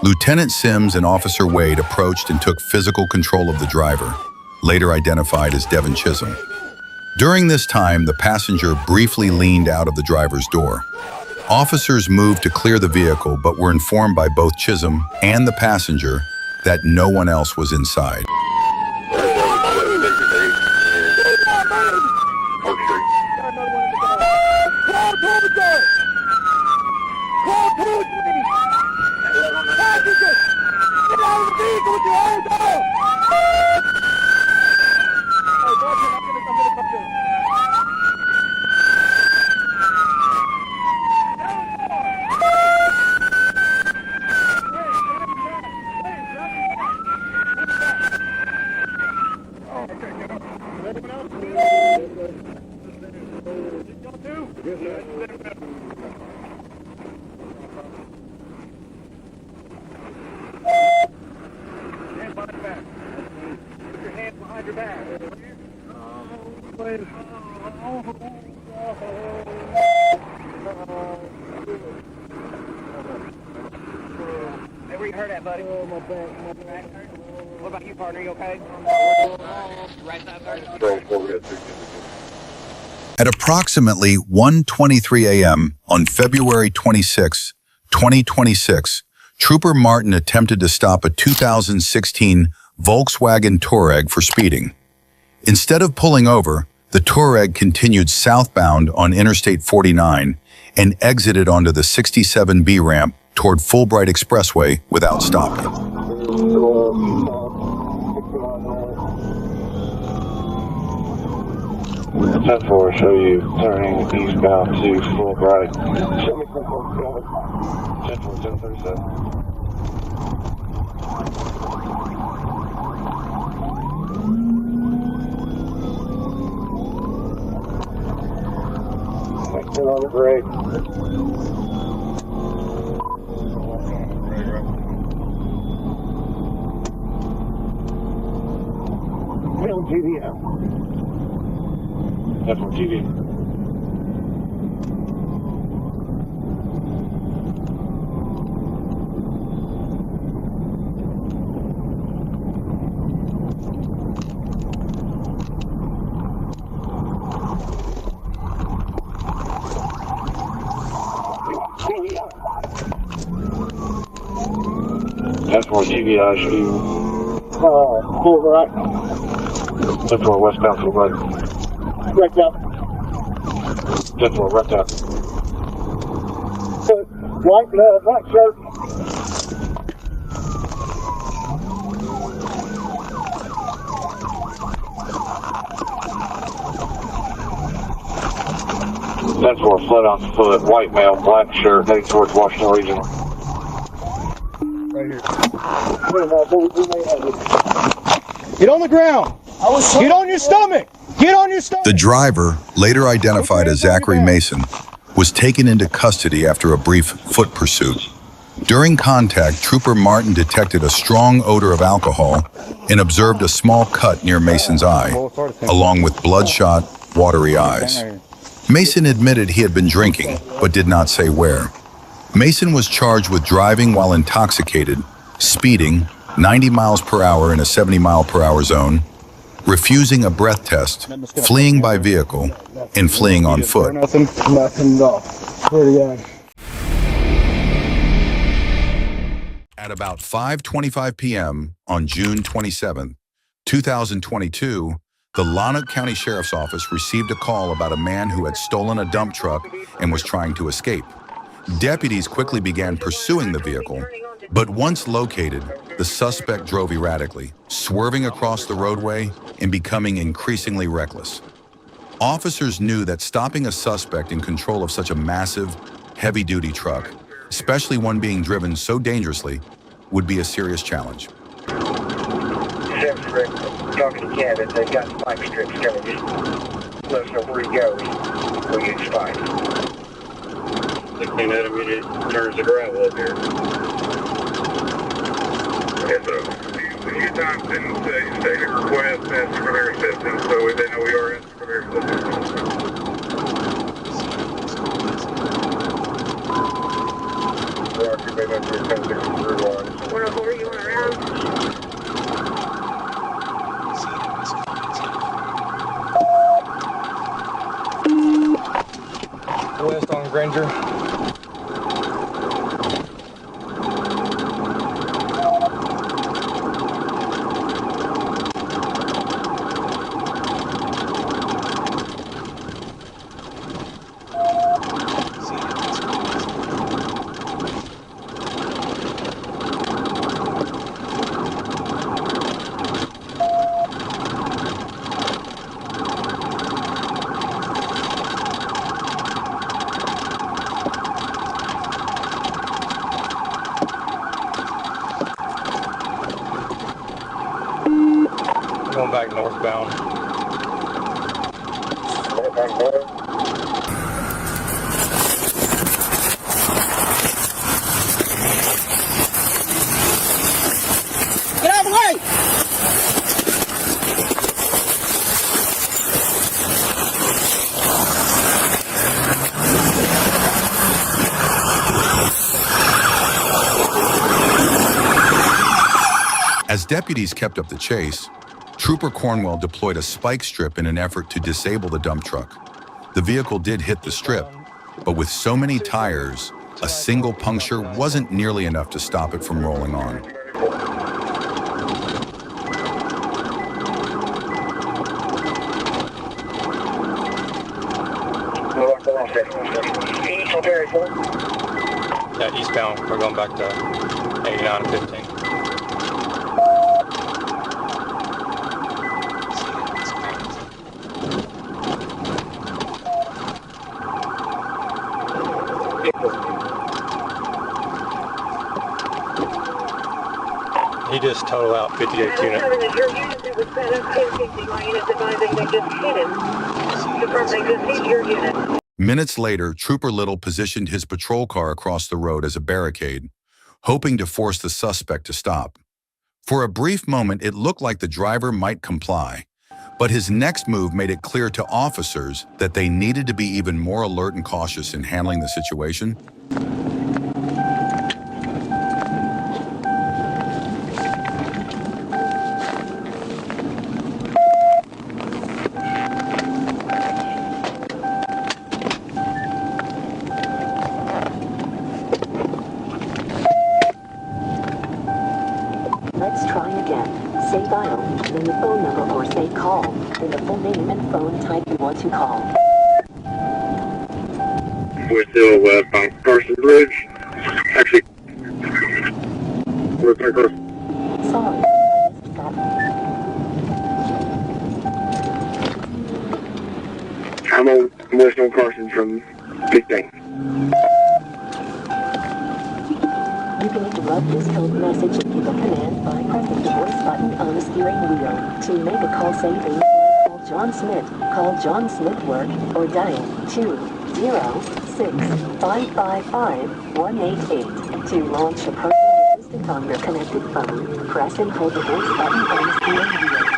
Lieutenant Sims and Officer Wade approached and took physical control of the driver, later identified as Devin Chisholm. During this time, the passenger briefly leaned out of the driver's door. Officers moved to clear the vehicle but were informed by both Chisholm and the passenger that no one else was inside. Hey, where you hurt at, buddy? Oh, my back. What about you, partner? You okay? Right side, At approximately 1:23 a.m. on February 26, 2026, Trooper Martin attempted to stop a 2016 Volkswagen Touareg for speeding. Instead of pulling over, the Touareg continued southbound on Interstate 49 and exited onto the 67B ramp toward Fulbright Expressway without stopping. 10-4, show you turning eastbound to Fulbright. Show me 10-4, 1037. Still on the brake. Film GDM. That's from TV. That's for GVI, should you pull right? That's for westbound full right. Right down. That's for right down. White shirt. That's for flat on foot, white male, black shirt, heading towards Washington Regional. Right here. Get on the ground. Get on your stomach. Get on your stomach. The driver, later identified as Zachary Mason, was taken into custody after a brief foot pursuit. During contact, Trooper Martin detected a strong odor of alcohol and observed a small cut near Mason's eye, along with bloodshot, watery eyes. Mason admitted he had been drinking, but did not say where. Mason was charged with driving while intoxicated, speeding, 90 miles per hour in a 70 mile per hour zone, refusing a breath test, fleeing by vehicle, and fleeing on foot. Nothing at all. Swear to God. At about 5:25 p.m. on June 27, 2022, the Lonoc County Sheriff's Office received a call about a man who had stolen a dump truck and was trying to escape. Deputies quickly began pursuing the vehicle, but once located, the suspect drove erratically, swerving across the roadway and becoming increasingly reckless. Officers knew that stopping a suspect in control of such a massive, heavy-duty truck, especially one being driven so dangerously, would be a serious challenge. Talking to Kevin, they've got spike strips coming. Let us know where he goes. We'll get spiked. 16 Adam, you turns the gravel up here. Yes, sir. A few times in the stated request asking for their assistance, so they know we are asking for their assistance. Roger, maybe I'm going to come through 104, you want around? Ranger. Going back northbound. Get out of the way! As deputies kept up the chase, Trooper Cornwell deployed a spike strip in an effort to disable the dump truck. The vehicle did hit the strip, but with so many tires, a single puncture wasn't nearly enough to stop it from rolling on. Yeah, eastbound. We're going back to 89 and 15. He just totaled out 58 units. Your unit that was set up is my unit advising they just hit him. Confirm they just hit your unit. Minutes later, Trooper Little positioned his patrol car across the road as a barricade, hoping to force the suspect to stop. For a brief moment, it looked like the driver might comply, but his next move made it clear to officers that they needed to be even more alert and cautious in handling the situation. Let's try again. Say dial, then the phone number or say call, then the full name and phone type you want to call. We're still on Carson Bridge. Actually, we're very close. Sorry, I missed that. I'm on West on Carson from 15. You can interrupt this code message and give a command by pressing the voice button on the steering wheel. To make a call, say things like call John Smith, call John Smith work, or dial 206-555-188. To launch a personal assistant on your connected phone, press and hold the voice button on the steering wheel.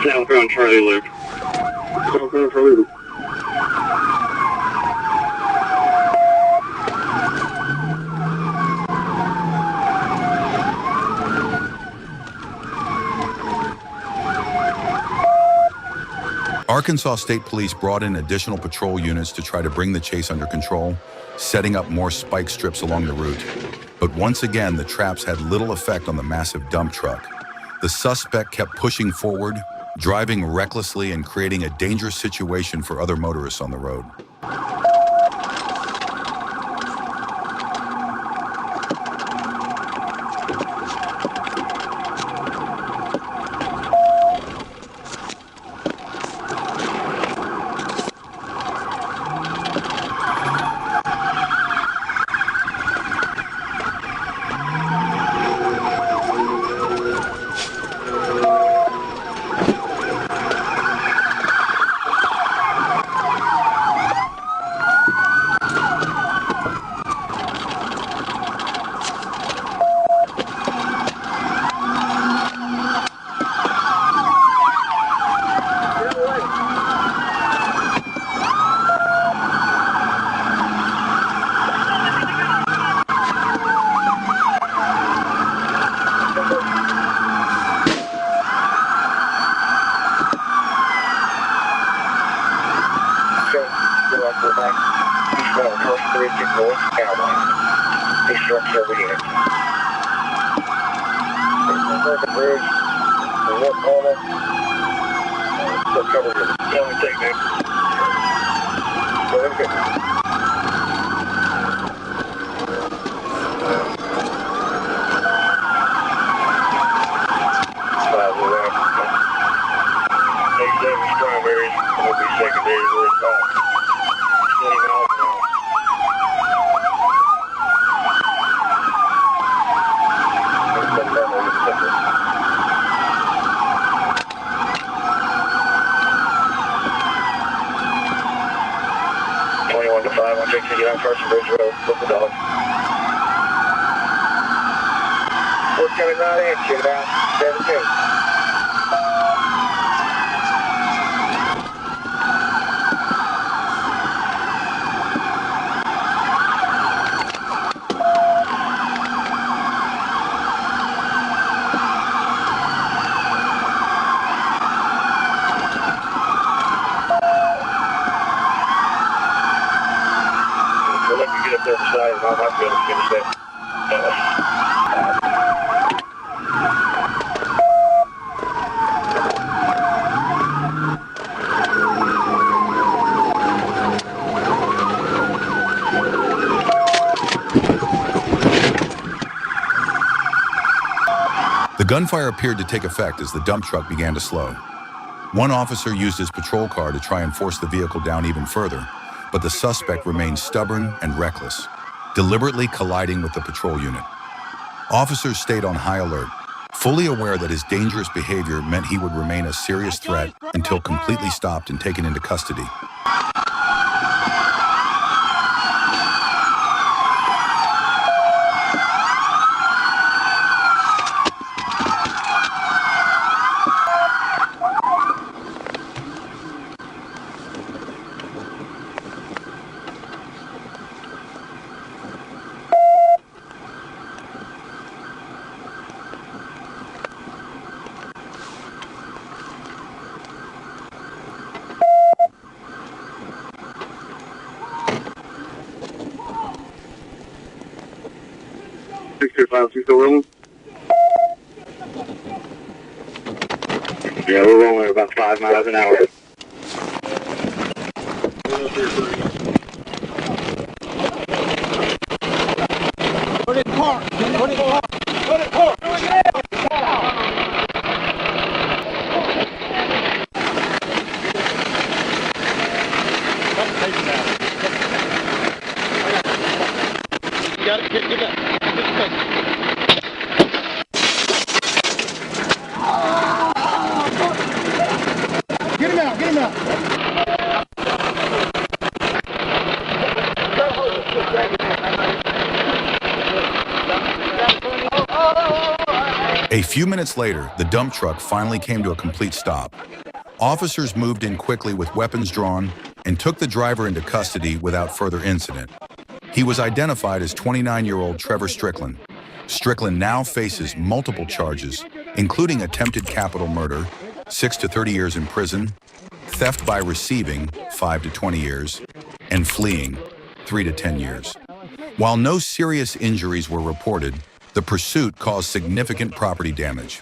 Southbound Charlie Luke. Southbound Charlie Luke. Arkansas State Police brought in additional patrol units to try to bring the chase under control, setting up more spike strips along the route. But once again, the traps had little effect on the massive dump truck. The suspect kept pushing forward, driving recklessly and creating a dangerous situation for other motorists on the road. Hold on. Let's cover here. Tell me take that. Go ahead. Examine primaries will be secondary where it's off. 20 miles an hour. To 5, I'm fixing to get on Carson Bridge Road with the dog. We're coming right in, get out, 17. Get up there beside him, I might be able to finish that. The gunfire appeared to take effect as the dump truck began to slow. One officer used his patrol car to try and force the vehicle down even further, but the suspect remained stubborn and reckless, deliberately colliding with the patrol unit. Officers stayed on high alert, fully aware that his dangerous behavior meant he would remain a serious threat until completely stopped and taken into custody. You still rolling? Yeah, we're rolling at about 5 miles an hour. Put it park! Put it park! Put it park! You got it, get that. Get him out, get him out. A few minutes later, the dump truck finally came to a complete stop. Officers moved in quickly with weapons drawn and took the driver into custody without further incident. He was identified as 29-year-old Trevor Strickland. Strickland now faces multiple charges, including attempted capital murder, 6 to 30 years in prison, theft by receiving, 5 to 20 years, and fleeing, 3 to 10 years. While no serious injuries were reported, the pursuit caused significant property damage.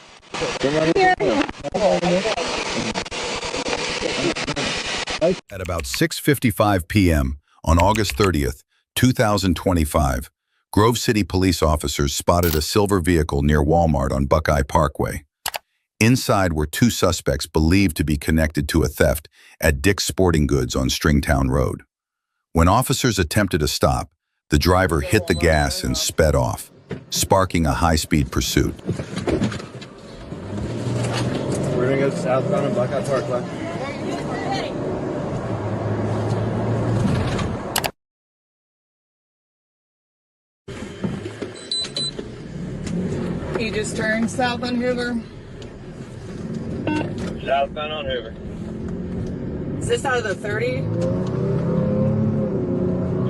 At about 6:55 p.m. on August 30th, 2025, Grove City police officers spotted a silver vehicle near Walmart on Buckeye Parkway. Inside were two suspects believed to be connected to a theft at Dick's Sporting Goods on Stringtown Road. When officers attempted to stop, the driver hit the gas and sped off, sparking a high-speed pursuit. We're gonna go southbound on Buckeye Parkway. You just turned south on Hoover. Southbound on Hoover. Is this out of the 30?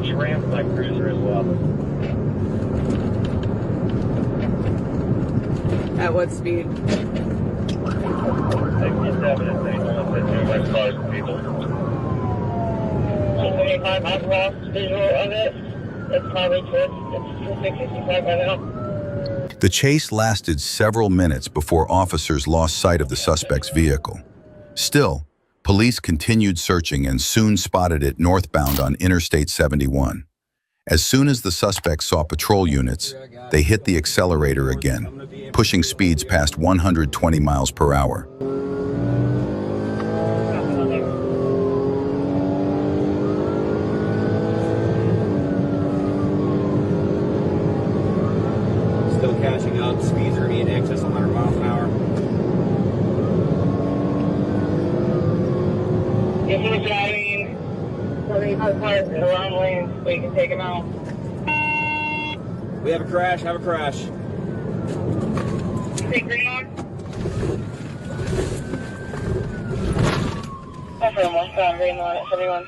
She ran with my cruiser as well. At what speed? 67 and 31 West cars and people. So 25 miles per hour visual on it. That's highway 6. It's 665 right now. The chase lasted several minutes before officers lost sight of the suspect's vehicle. Still, police continued searching and soon spotted it northbound on Interstate 71. As soon as the suspects saw patrol units, they hit the accelerator again, pushing speeds past 120 miles per hour. Still catching up. Speeds are going to be in excess of 100 miles an hour. If he's driving, leave his cars in the wrong lane so you can take him out. We have a crash. Have a crash. Take green on. Everyone, green on at 71.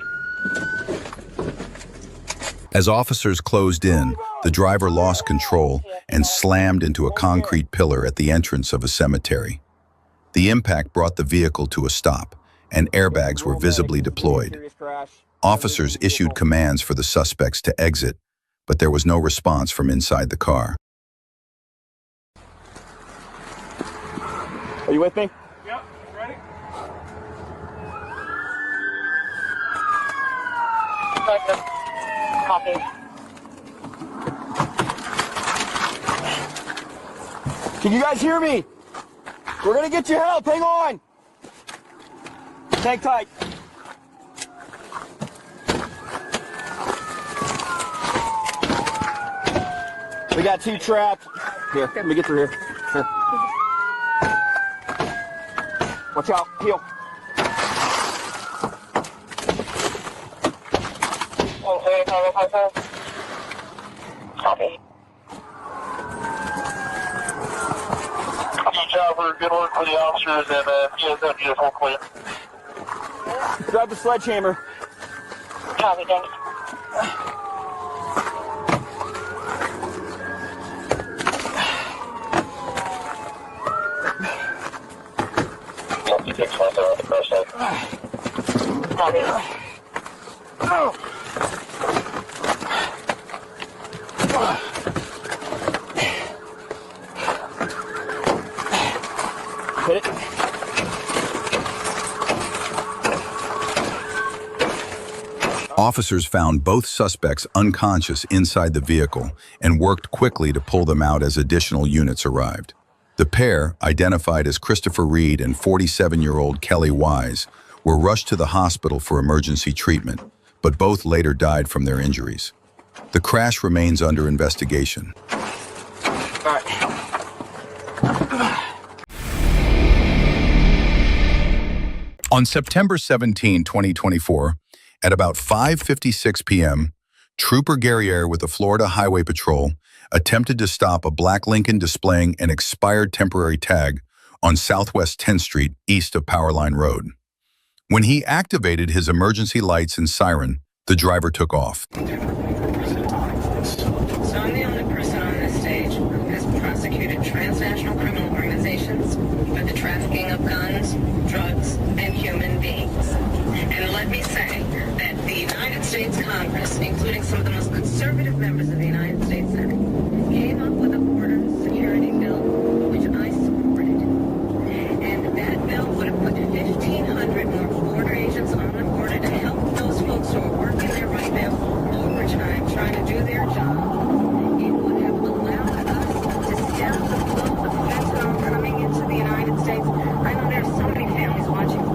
As officers closed in, the driver lost control and slammed into a concrete pillar at the entrance of a cemetery. The impact brought the vehicle to a stop, and airbags were visibly deployed. Officers issued commands for the suspects to exit, but there was no response from inside the car. Are you with me? Yep, ready? Copy. Can you guys hear me? We're going to get you help. Hang on. Hang tight. We got two trapped. Here, let me get through here. Here. Watch out. Heel. Copy. Good job, good work for the officers, and PSW is all clear. Grab the sledgehammer. Copy, thanks. You take 27 on the first side. Copy. Hit it. Officers found both suspects unconscious inside the vehicle and worked quickly to pull them out as additional units arrived. The pair, identified as Christopher Reed and 47-year-old Kelly Wise, were rushed to the hospital for emergency treatment, but both later died from their injuries. The crash remains under investigation. All right. On September 17, 2024, at about 5:56 p.m., Trooper Guerriere with the Florida Highway Patrol attempted to stop a black Lincoln displaying an expired temporary tag on Southwest 10th Street east of Powerline Road. When he activated his emergency lights and siren, the driver took off. So I'm the only person on this stage who has prosecuted transnational criminal organizations for the trafficking of guns, drugs, and human beings. And let me say that the United States Congress, including some of the most conservative members of the United States Senate, came up with a border security bill, which I supported. And that bill would have put 1,500 more border agents on the border to help those folks who are working there right now overtime, trying to do their job. It would have allowed us to stem the flow of fentanyl coming into the United States. I know there's so many families watching.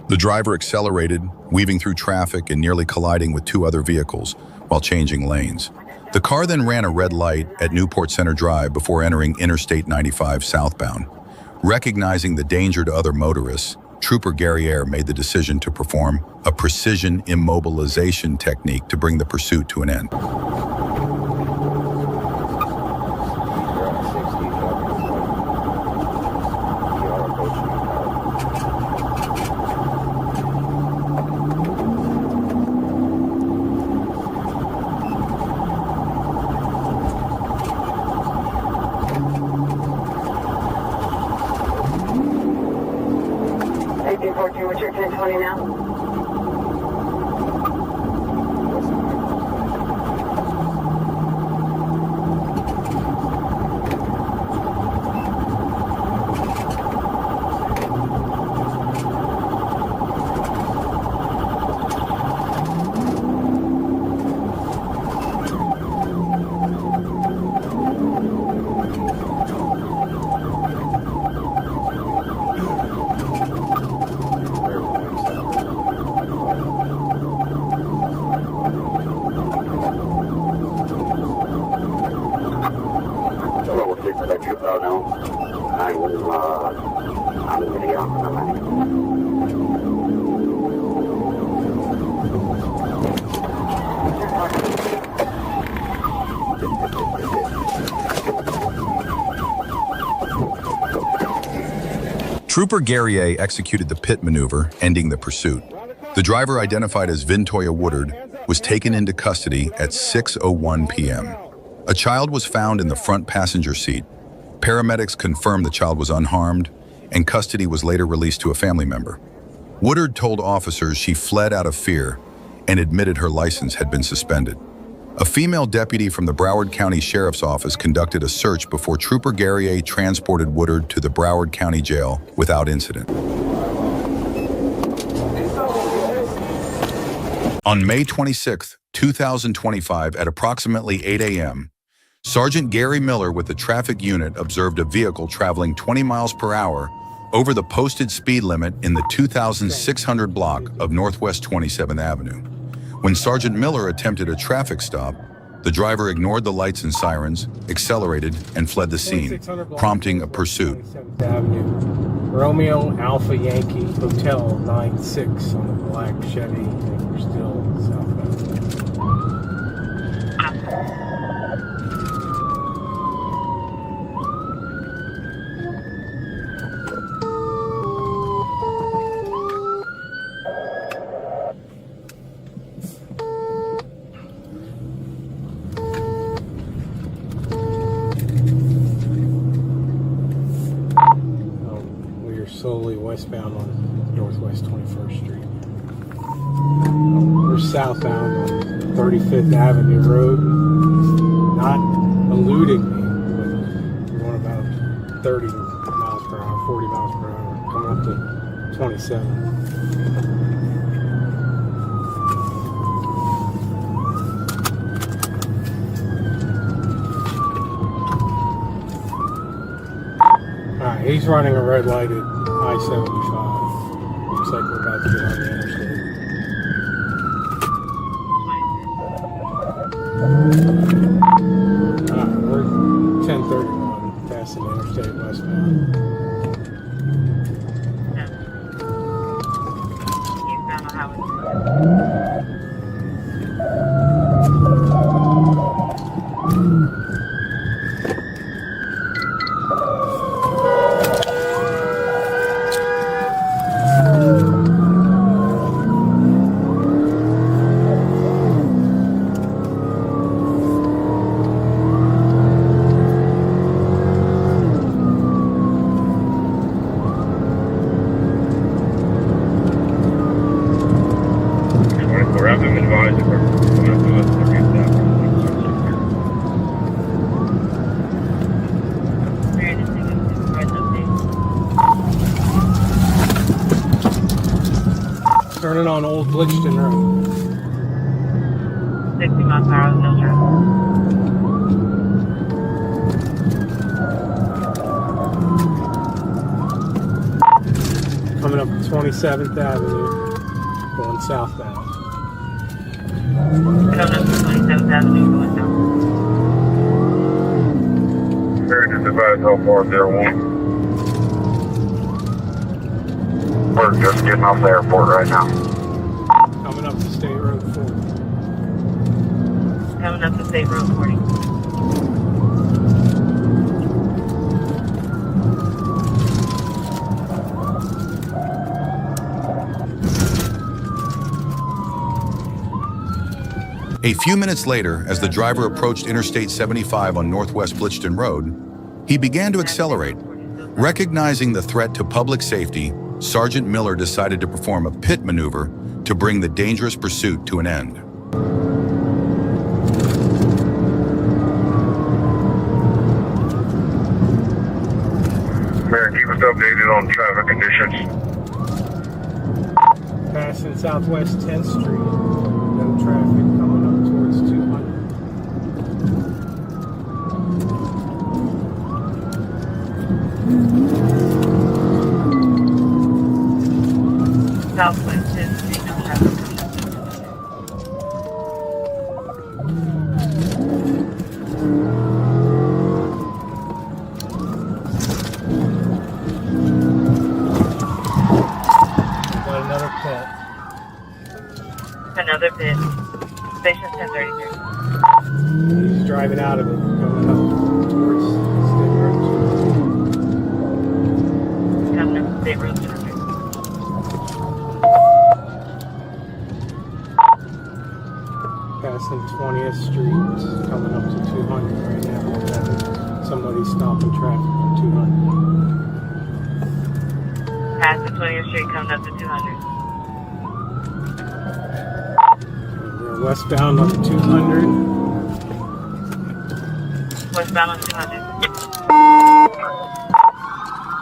The driver accelerated, weaving through traffic and nearly colliding with two other vehicles while changing lanes. The car then ran a red light at Newport Center Drive before entering Interstate 95 southbound. Recognizing the danger to other motorists, Trooper Guerriere made the decision to perform a precision immobilization technique to bring the pursuit to an end. What's your 1020 now? Trooper Guerriere executed the pit maneuver, ending the pursuit. The driver, identified as Vintoya Woodard, was taken into custody at 6:01 p.m. A child was found in the front passenger seat. Paramedics confirmed the child was unharmed, and custody was later released to a family member. Woodard told officers she fled out of fear and admitted her license had been suspended. A female deputy from the Broward County Sheriff's Office conducted a search before Trooper Guerriere transported Woodard to the Broward County Jail without incident. On May 26, 2025, at approximately 8 a.m., Sergeant Gary Miller with the traffic unit observed a vehicle traveling 20 miles per hour over the posted speed limit in the 2600 block of Northwest 27th Avenue. When Sergeant Miller attempted a traffic stop, the driver ignored the lights and sirens, accelerated, and fled the scene, prompting a pursuit. Romeo Alpha Yankee Hotel 96 on a black Chevy. We're still southbound. Slowly westbound on Northwest 21st Street. We're southbound on 35th Avenue Road. Not eluding me, but we're going about 30 miles per hour, 40 miles per hour, coming up to 27. Alright, he's running a red lighted I-75. Looks like we're about to get on the interstate. Alright, we're 1031, passing the interstate westbound. Turning on Old Glitchton Road. 60 miles per hour, no traffic. Coming up 27th Avenue, going southbound. Coming up 27th Avenue, going south. Very good advice, how far there one. We're just getting off the airport right now. Coming up to State Road 40. Coming up to State Road 40. A few minutes later, as the driver approached Interstate 75 on Northwest Blychton Road, he began to accelerate. Recognizing the threat to public safety, Sergeant Miller decided to perform a pit maneuver to bring the dangerous pursuit to an end. Man, keep us updated on traffic conditions. Passing Southwest 10th Street. No traffic coming up towards 200. Southwest 10th Street, no traffic. Got another pit. Another pit. Station 1033. He's driving out of it, going up towards State Road 2. Coming up to State Road 200. Passing 20th Street, coming up to 200 right now. Somebody stopping traffic on 200. Passing 20th Street, coming up to 200. We're westbound on 200. Westbound on 200.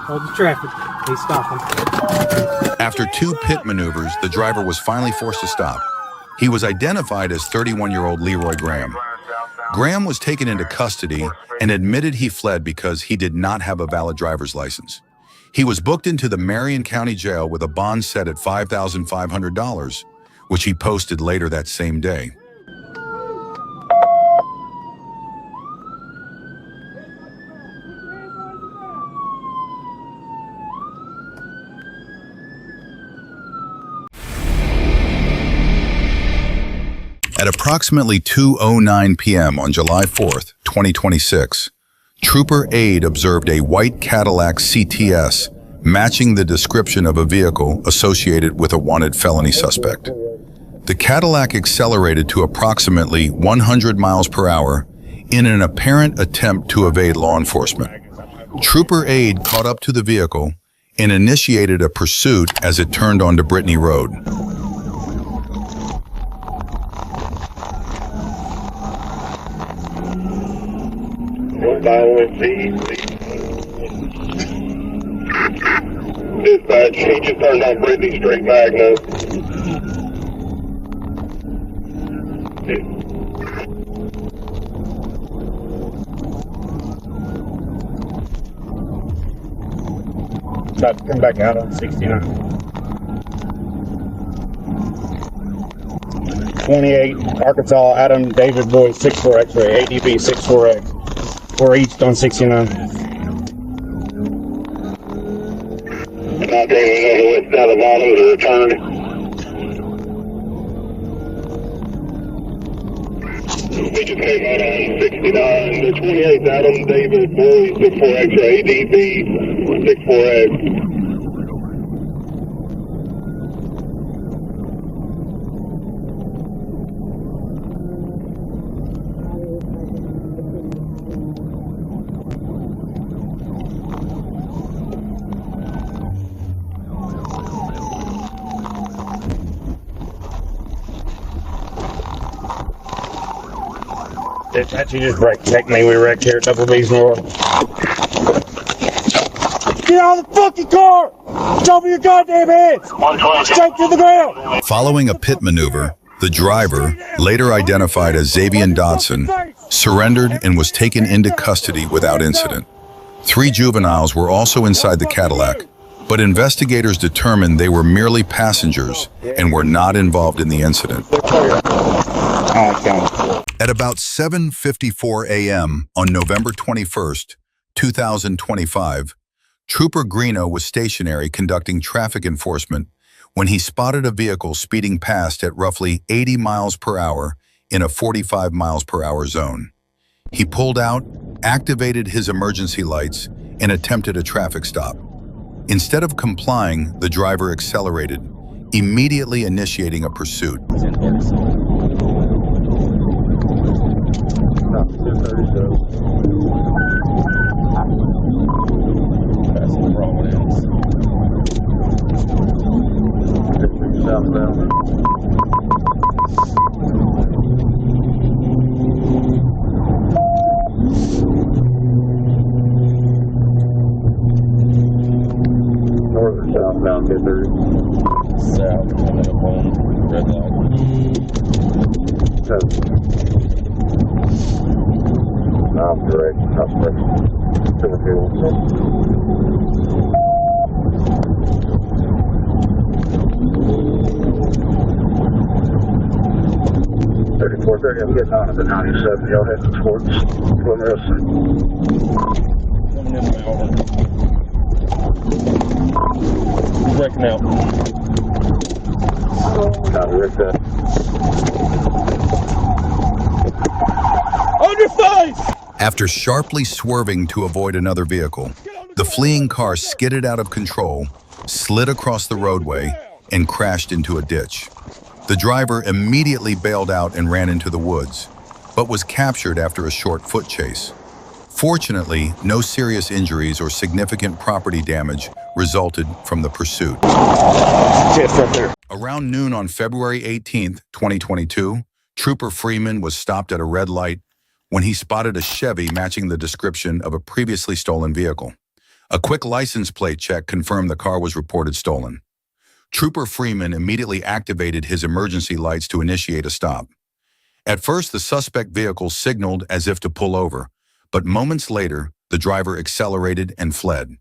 Hold the traffic. He's stopping. After two pit maneuvers, the driver was finally forced to stop. He was identified as 31-year-old Leroy Graham. Graham was taken into custody and admitted he fled because he did not have a valid driver's license. He was booked into the Marion County Jail with a bond set at $5,500, which he posted later that same day. At approximately 2:09 p.m. on July 4th, 2026, Trooper Aide observed a white Cadillac CTS matching the description of a vehicle associated with a wanted felony suspect. The Cadillac accelerated to approximately 100 miles per hour in an apparent attempt to evade law enforcement. Trooper Aide caught up to the vehicle and initiated a pursuit as it turned onto Brittany Road. Dispatch, he just turned on Brittany straight back now. About to come back out on 69. 28, Arkansas, Adam David Boyd, 64 X-ray, ADB 64X. 4 east on 69. Not driving over with down the bottom of the return. We just came out on 69. The 28th Adam David Boyd, 64 X-ray, ADB 64X. Dispatch, you just check me. We wrecked here at Double B's North. Get out of the fucking car! Show me your goddamn hands! Straight to the ground! Following a pit maneuver, the driver, later identified as Xavier Dodson, surrendered and was taken into custody without incident. 3 juveniles were also inside the Cadillac, but investigators determined they were merely passengers and were not involved in the incident. At about 7:54 a.m. on November 21st, 2025, Trooper Greeno was stationary conducting traffic enforcement when he spotted a vehicle speeding past at roughly 80 miles per hour in a 45 miles per hour zone. He pulled out, activated his emergency lights, and attempted a traffic stop. Instead of complying, the driver accelerated, immediately initiating a pursuit. Northern southbound 230. South, coming up on red light. I'm direct. Silver field. 3430, I'm getting on at the 97. Y'all heading towards Wilmerson. Coming in the over. Breaking out. Copy, Rick, On your face! After sharply swerving to avoid another vehicle, the fleeing car skidded out of control, slid across the roadway, and crashed into a ditch. The driver immediately bailed out and ran into the woods, but was captured after a short foot chase. Fortunately, no serious injuries or significant property damage resulted from the pursuit. Around noon on February 18, 2022, Trooper Freeman was stopped at a red light when he spotted a Chevy matching the description of a previously stolen vehicle. A quick license plate check confirmed the car was reported stolen. Trooper Freeman immediately activated his emergency lights to initiate a stop. At first, the suspect vehicle signaled as if to pull over, but moments later, the driver accelerated and fled.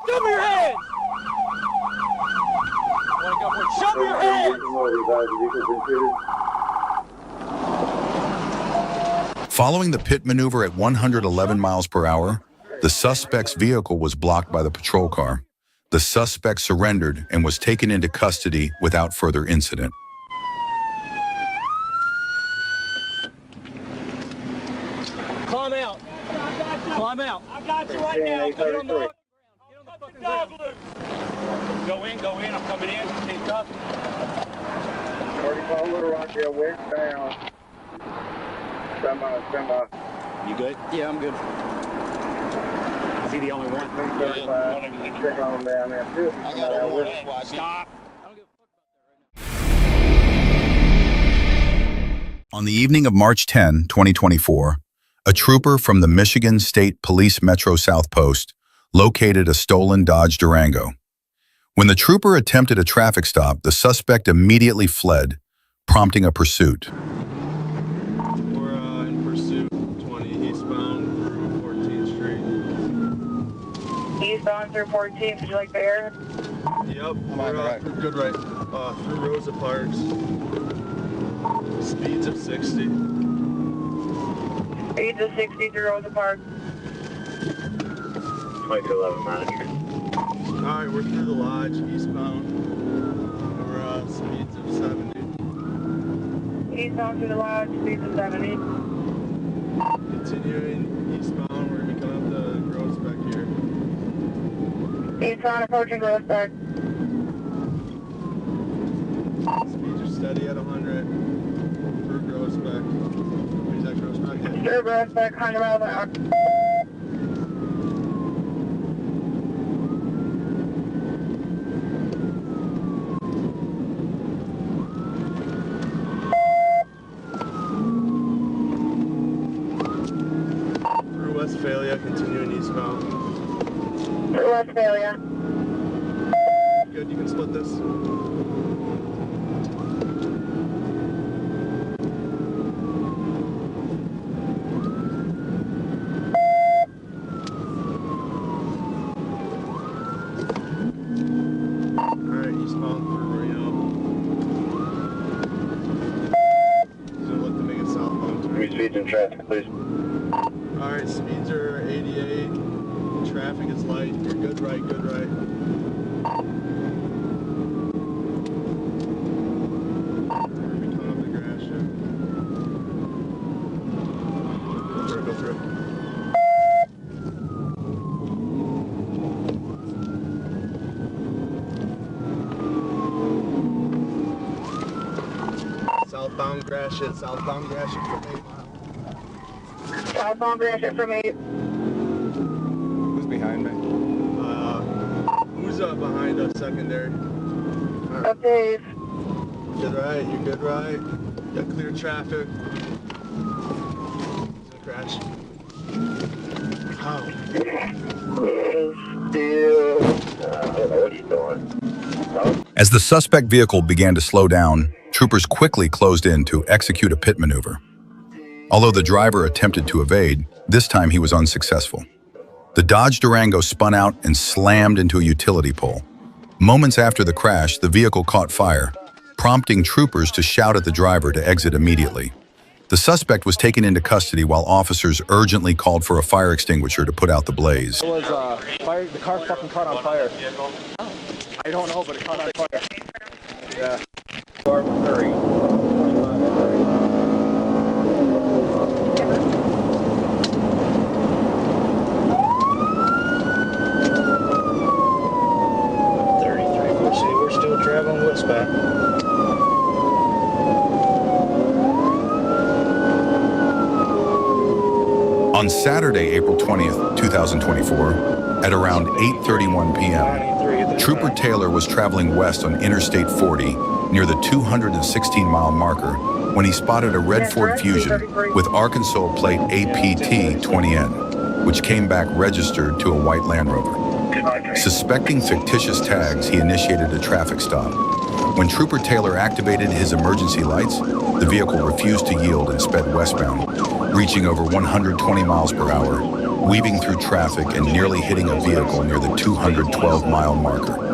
Show me your hands! Show me your hands! Following the pit maneuver at 111 miles per hour, the suspect's vehicle was blocked by the patrol car. The suspect surrendered and was taken into custody without further incident. Climb out. Climb out. I got you right now. Get on the fucking dog loose. Go in. I'm coming in. Keep up. 35 Little Rock, yeah, west down. Stand by. You good? Yeah, I'm good. Is he the only one? Check on him down there, too. I got a warning. Stop. On the evening of March 10, 2024, a trooper from the Michigan State Police Metro South Post located a stolen Dodge Durango. When the trooper attempted a traffic stop, the suspect immediately fled, prompting a pursuit. We're in pursuit, 20 eastbound through 14th Street. Eastbound through 14th, would you like the air? Yep, we're good right. Through Rosa Parks. Speeds of 60. Speeds of 60 through Rosa Parks. 2211 manager. Alright, we're through the lodge, eastbound. Speeds of 70. Eastbound to the lodge, speeds of 70. Continuing eastbound, we're going to be coming up the Grossbeck here. Eastbound approaching Grossbeck. Speeds are steady at 100 for Grossbeck. Where's that Grossbeck hit? Through Grossbeck, 100 miles an hour. Westphalia, continuing eastbound. Through Westphalia. Good, you can split this. Alright, eastbound for Reno. So let them make it southbound. Three speeds in traffic, please. Alright, speeds are 88. Traffic is light. You're good right, good right. We're coming up the grass shift. Go through it, go through it. Southbound Gratiot from 8 miles. Southbound Gratiot from 8. Who's behind me? Who's behind us secondary? Up Dave. Good right, you're good right. Got clear traffic. It's gonna crash. How? What are you doing? As the suspect vehicle began to slow down, troopers quickly closed in to execute a pit maneuver. Although the driver attempted to evade, this time he was unsuccessful. The Dodge Durango spun out and slammed into a utility pole. Moments after the crash, the vehicle caught fire, prompting troopers to shout at the driver to exit immediately. The suspect was taken into custody while officers urgently called for a fire extinguisher to put out the blaze. It was fire. The car fucking caught on fire. I don't know, but it caught on fire. Yeah. Arbitrary. We're still traveling westbound. On Saturday, April 20th, 2024, at around 8:31 p.m., Trooper Taylor was traveling west on Interstate 40 near the 216-mile marker when he spotted a red Ford Fusion with Arkansas plate APT-20N, which came back registered to a white Land Rover. Suspecting fictitious tags, he initiated a traffic stop. When Trooper Taylor activated his emergency lights, the vehicle refused to yield and sped westbound, reaching over 120 miles per hour, weaving through traffic and nearly hitting a vehicle near the 212-mile marker.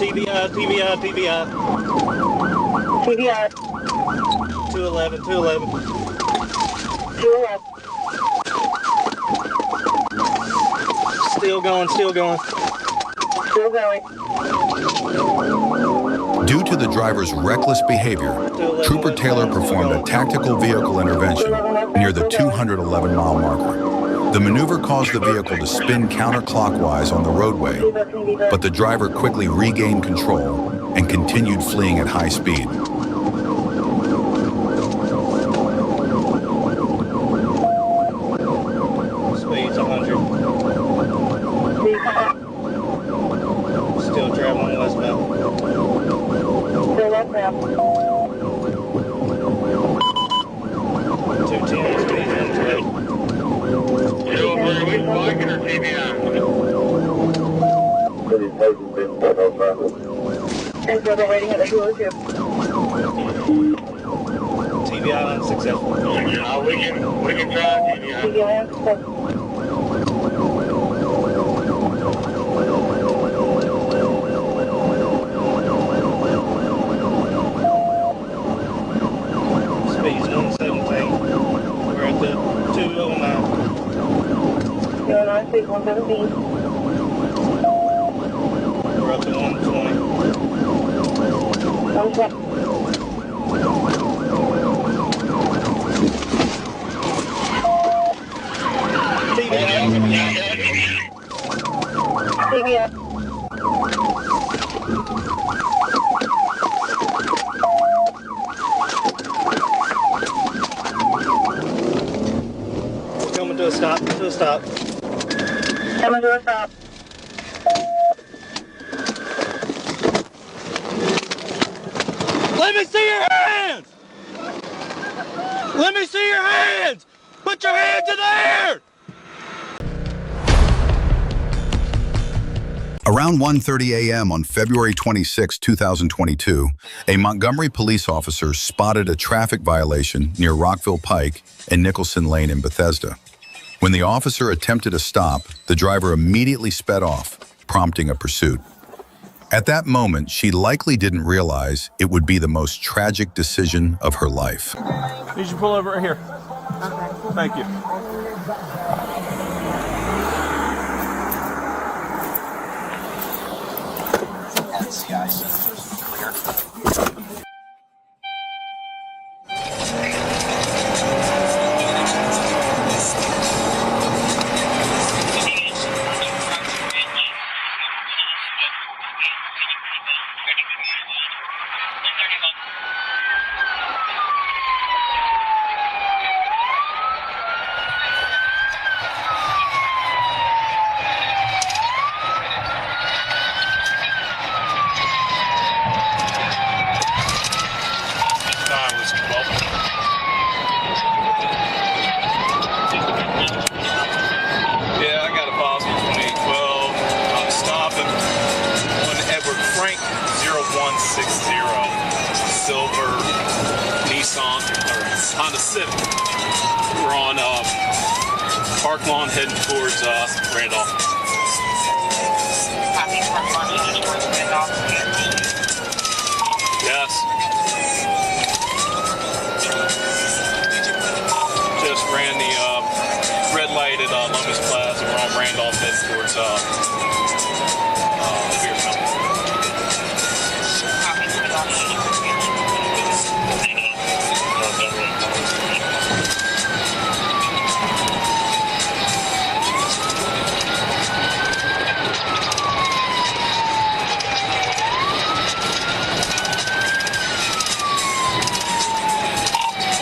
TBI, TBI, TBI. TBI. 211, 211. 211. Still going, still going. Still going. Due to the driver's reckless behavior, Trooper Taylor performed a tactical vehicle intervention near the 211-mile marker. The maneuver caused the vehicle to spin counterclockwise on the roadway, but the driver quickly regained control and continued fleeing at high speed. Speed's 100. Still traveling westbound. Still westbound. 210 speed into it. And so they're waiting at the dealership. TBI unsuccessful. We can try TBI. TBI unsuccessful. Speed's 117. We're at the 209. 209, speed 117. We're up to 120. 120. TBI. Coming to a stop, to a stop. Coming to a stop. Let me see your hands! Let me see your hands! Put your hands in the air! Around 1:30 a.m. on February 26, 2022, a Montgomery police officer spotted a traffic violation near Rockville Pike and Nicholson Lane in Bethesda. When the officer attempted a stop, the driver immediately sped off, prompting a pursuit. At that moment, she likely didn't realize it would be the most tragic decision of her life. Need you to pull over right here. Okay. Thank you. Silver Nissan or Honda Civic. We're on Park Lawn heading towards Randolph. Copy, Park Lawn heading towards Randolph. Yes. Just ran the red light at Lummis Plaza. We're on Randolph heading towards Beer Mountain.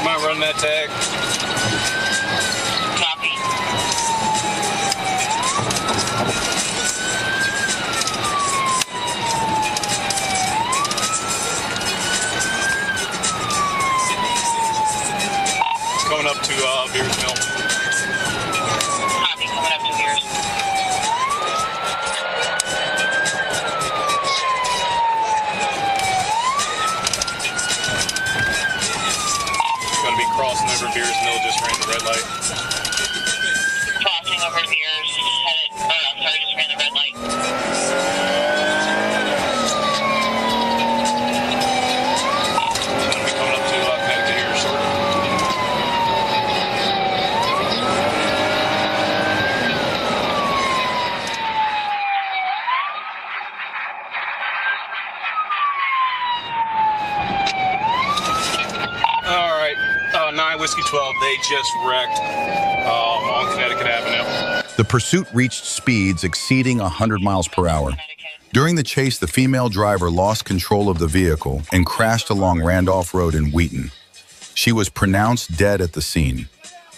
Mind running that tag? Copy. Coming up to Beers Mill. Copy, coming up to Beers. Going to be crossing over Beers Mill, just ran the red light. Crossing over Beers, headed, I'm sorry, just ran the red light. Whiskey 12, they just wrecked on Connecticut Avenue. The pursuit reached speeds exceeding 100 miles per hour. During the chase, the female driver lost control of the vehicle and crashed along Randolph Road in Wheaton. She was pronounced dead at the scene.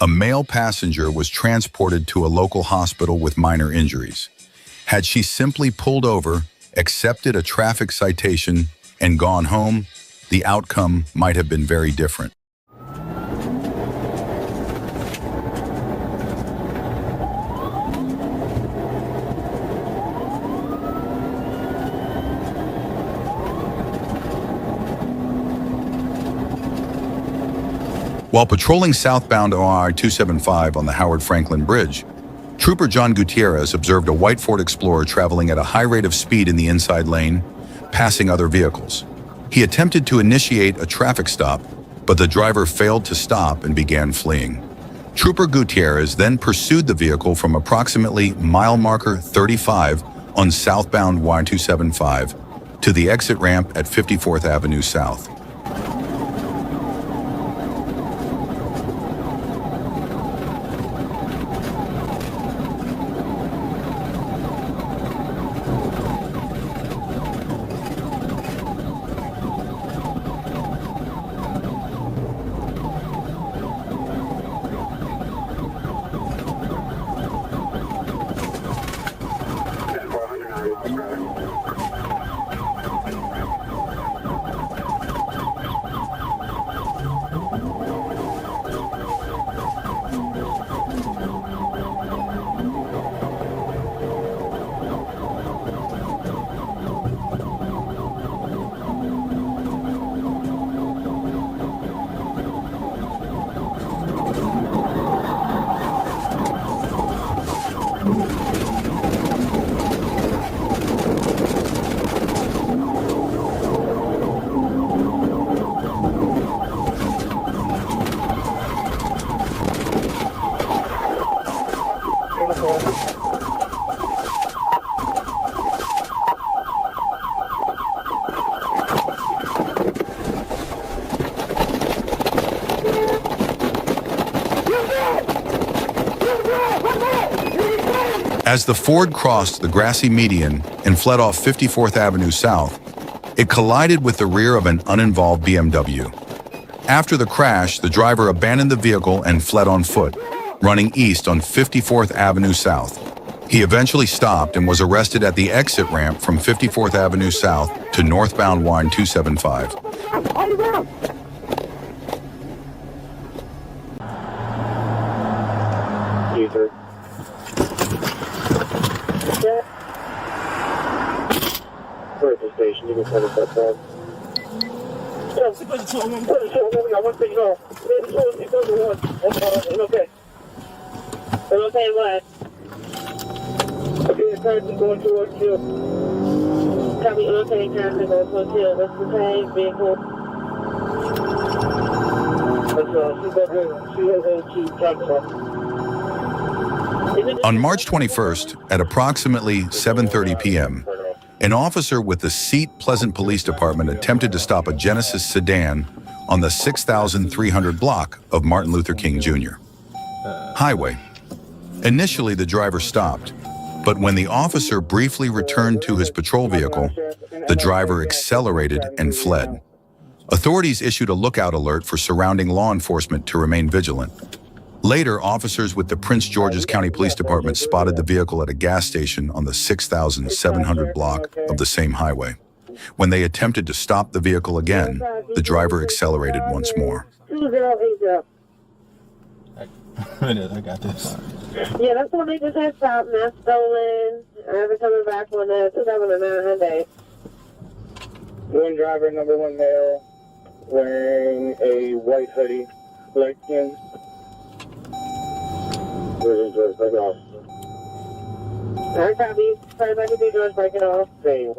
A male passenger was transported to a local hospital with minor injuries. Had she simply pulled over, accepted a traffic citation, and gone home, the outcome might have been very different. While patrolling southbound OR 275 on the Howard Franklin Bridge, Trooper John Gutierrez observed a white Ford Explorer traveling at a high rate of speed in the inside lane, passing other vehicles. He attempted to initiate a traffic stop, but the driver failed to stop and began fleeing. Trooper Gutierrez then pursued the vehicle from approximately mile marker 35 on southbound Y275 to the exit ramp at 54th Avenue South. As the Ford crossed the grassy median and fled off 54th Avenue South, it collided with the rear of an uninvolved BMW. After the crash, the driver abandoned the vehicle and fled on foot, running east on 54th Avenue South. He eventually stopped and was arrested at the exit ramp from 54th Avenue South to northbound Y275. We're at the station. You can tell us that time. Yeah, put it on. I want to say, no. It's okay. It's okay, what? Okay, the person going towards you. Copy, okay, traffic going towards you. What's the same vehicle? She has a traffic. On March 21st, at approximately 7:30 p.m., an officer with the Seat Pleasant Police Department attempted to stop a Genesis sedan on the 6,300 block of Martin Luther King Jr. Highway. Initially, the driver stopped, but when the officer briefly returned to his patrol vehicle, the driver accelerated and fled. Authorities issued a lookout alert for surrounding law enforcement to remain vigilant. Later, officers with the Prince George's County Police Department spotted the vehicle at a gas station on the 6,700 block of the same highway. When they attempted to stop the vehicle again, the driver accelerated once more. 2080. I got this. Yeah, that's what they just had stopped, and that's stolen. I haven't coming back on that. 2009 Hyundai. One driver, number one male, wearing a white hoodie, light skin. Break it off. Alright, copy. Sorry if I can do George, break it off. Same.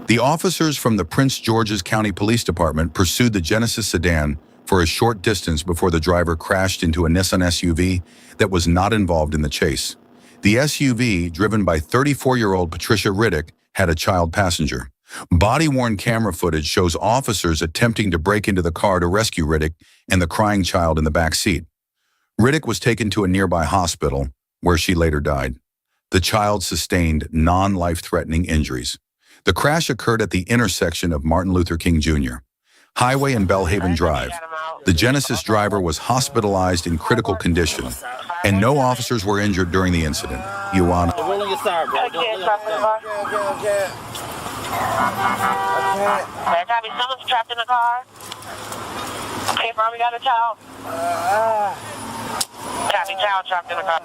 The officers from the Prince George's County Police Department pursued the Genesis sedan for a short distance before the driver crashed into a Nissan SUV that was not involved in the chase. The SUV, driven by 34-year-old Patricia Riddick, had a child passenger. Body-worn camera footage shows officers attempting to break into the car to rescue Riddick and the crying child in the back seat. Riddick was taken to a nearby hospital, where she later died. The child sustained non-life-threatening injuries. The crash occurred at the intersection of Martin Luther King Jr. Highway and Bellhaven Drive. The Genesis driver was hospitalized in critical condition, and no officers were injured during the incident. Ioana. Copy. Someone's trapped in the car. Hey, bro, we got a child. Copy, child trapped in the car.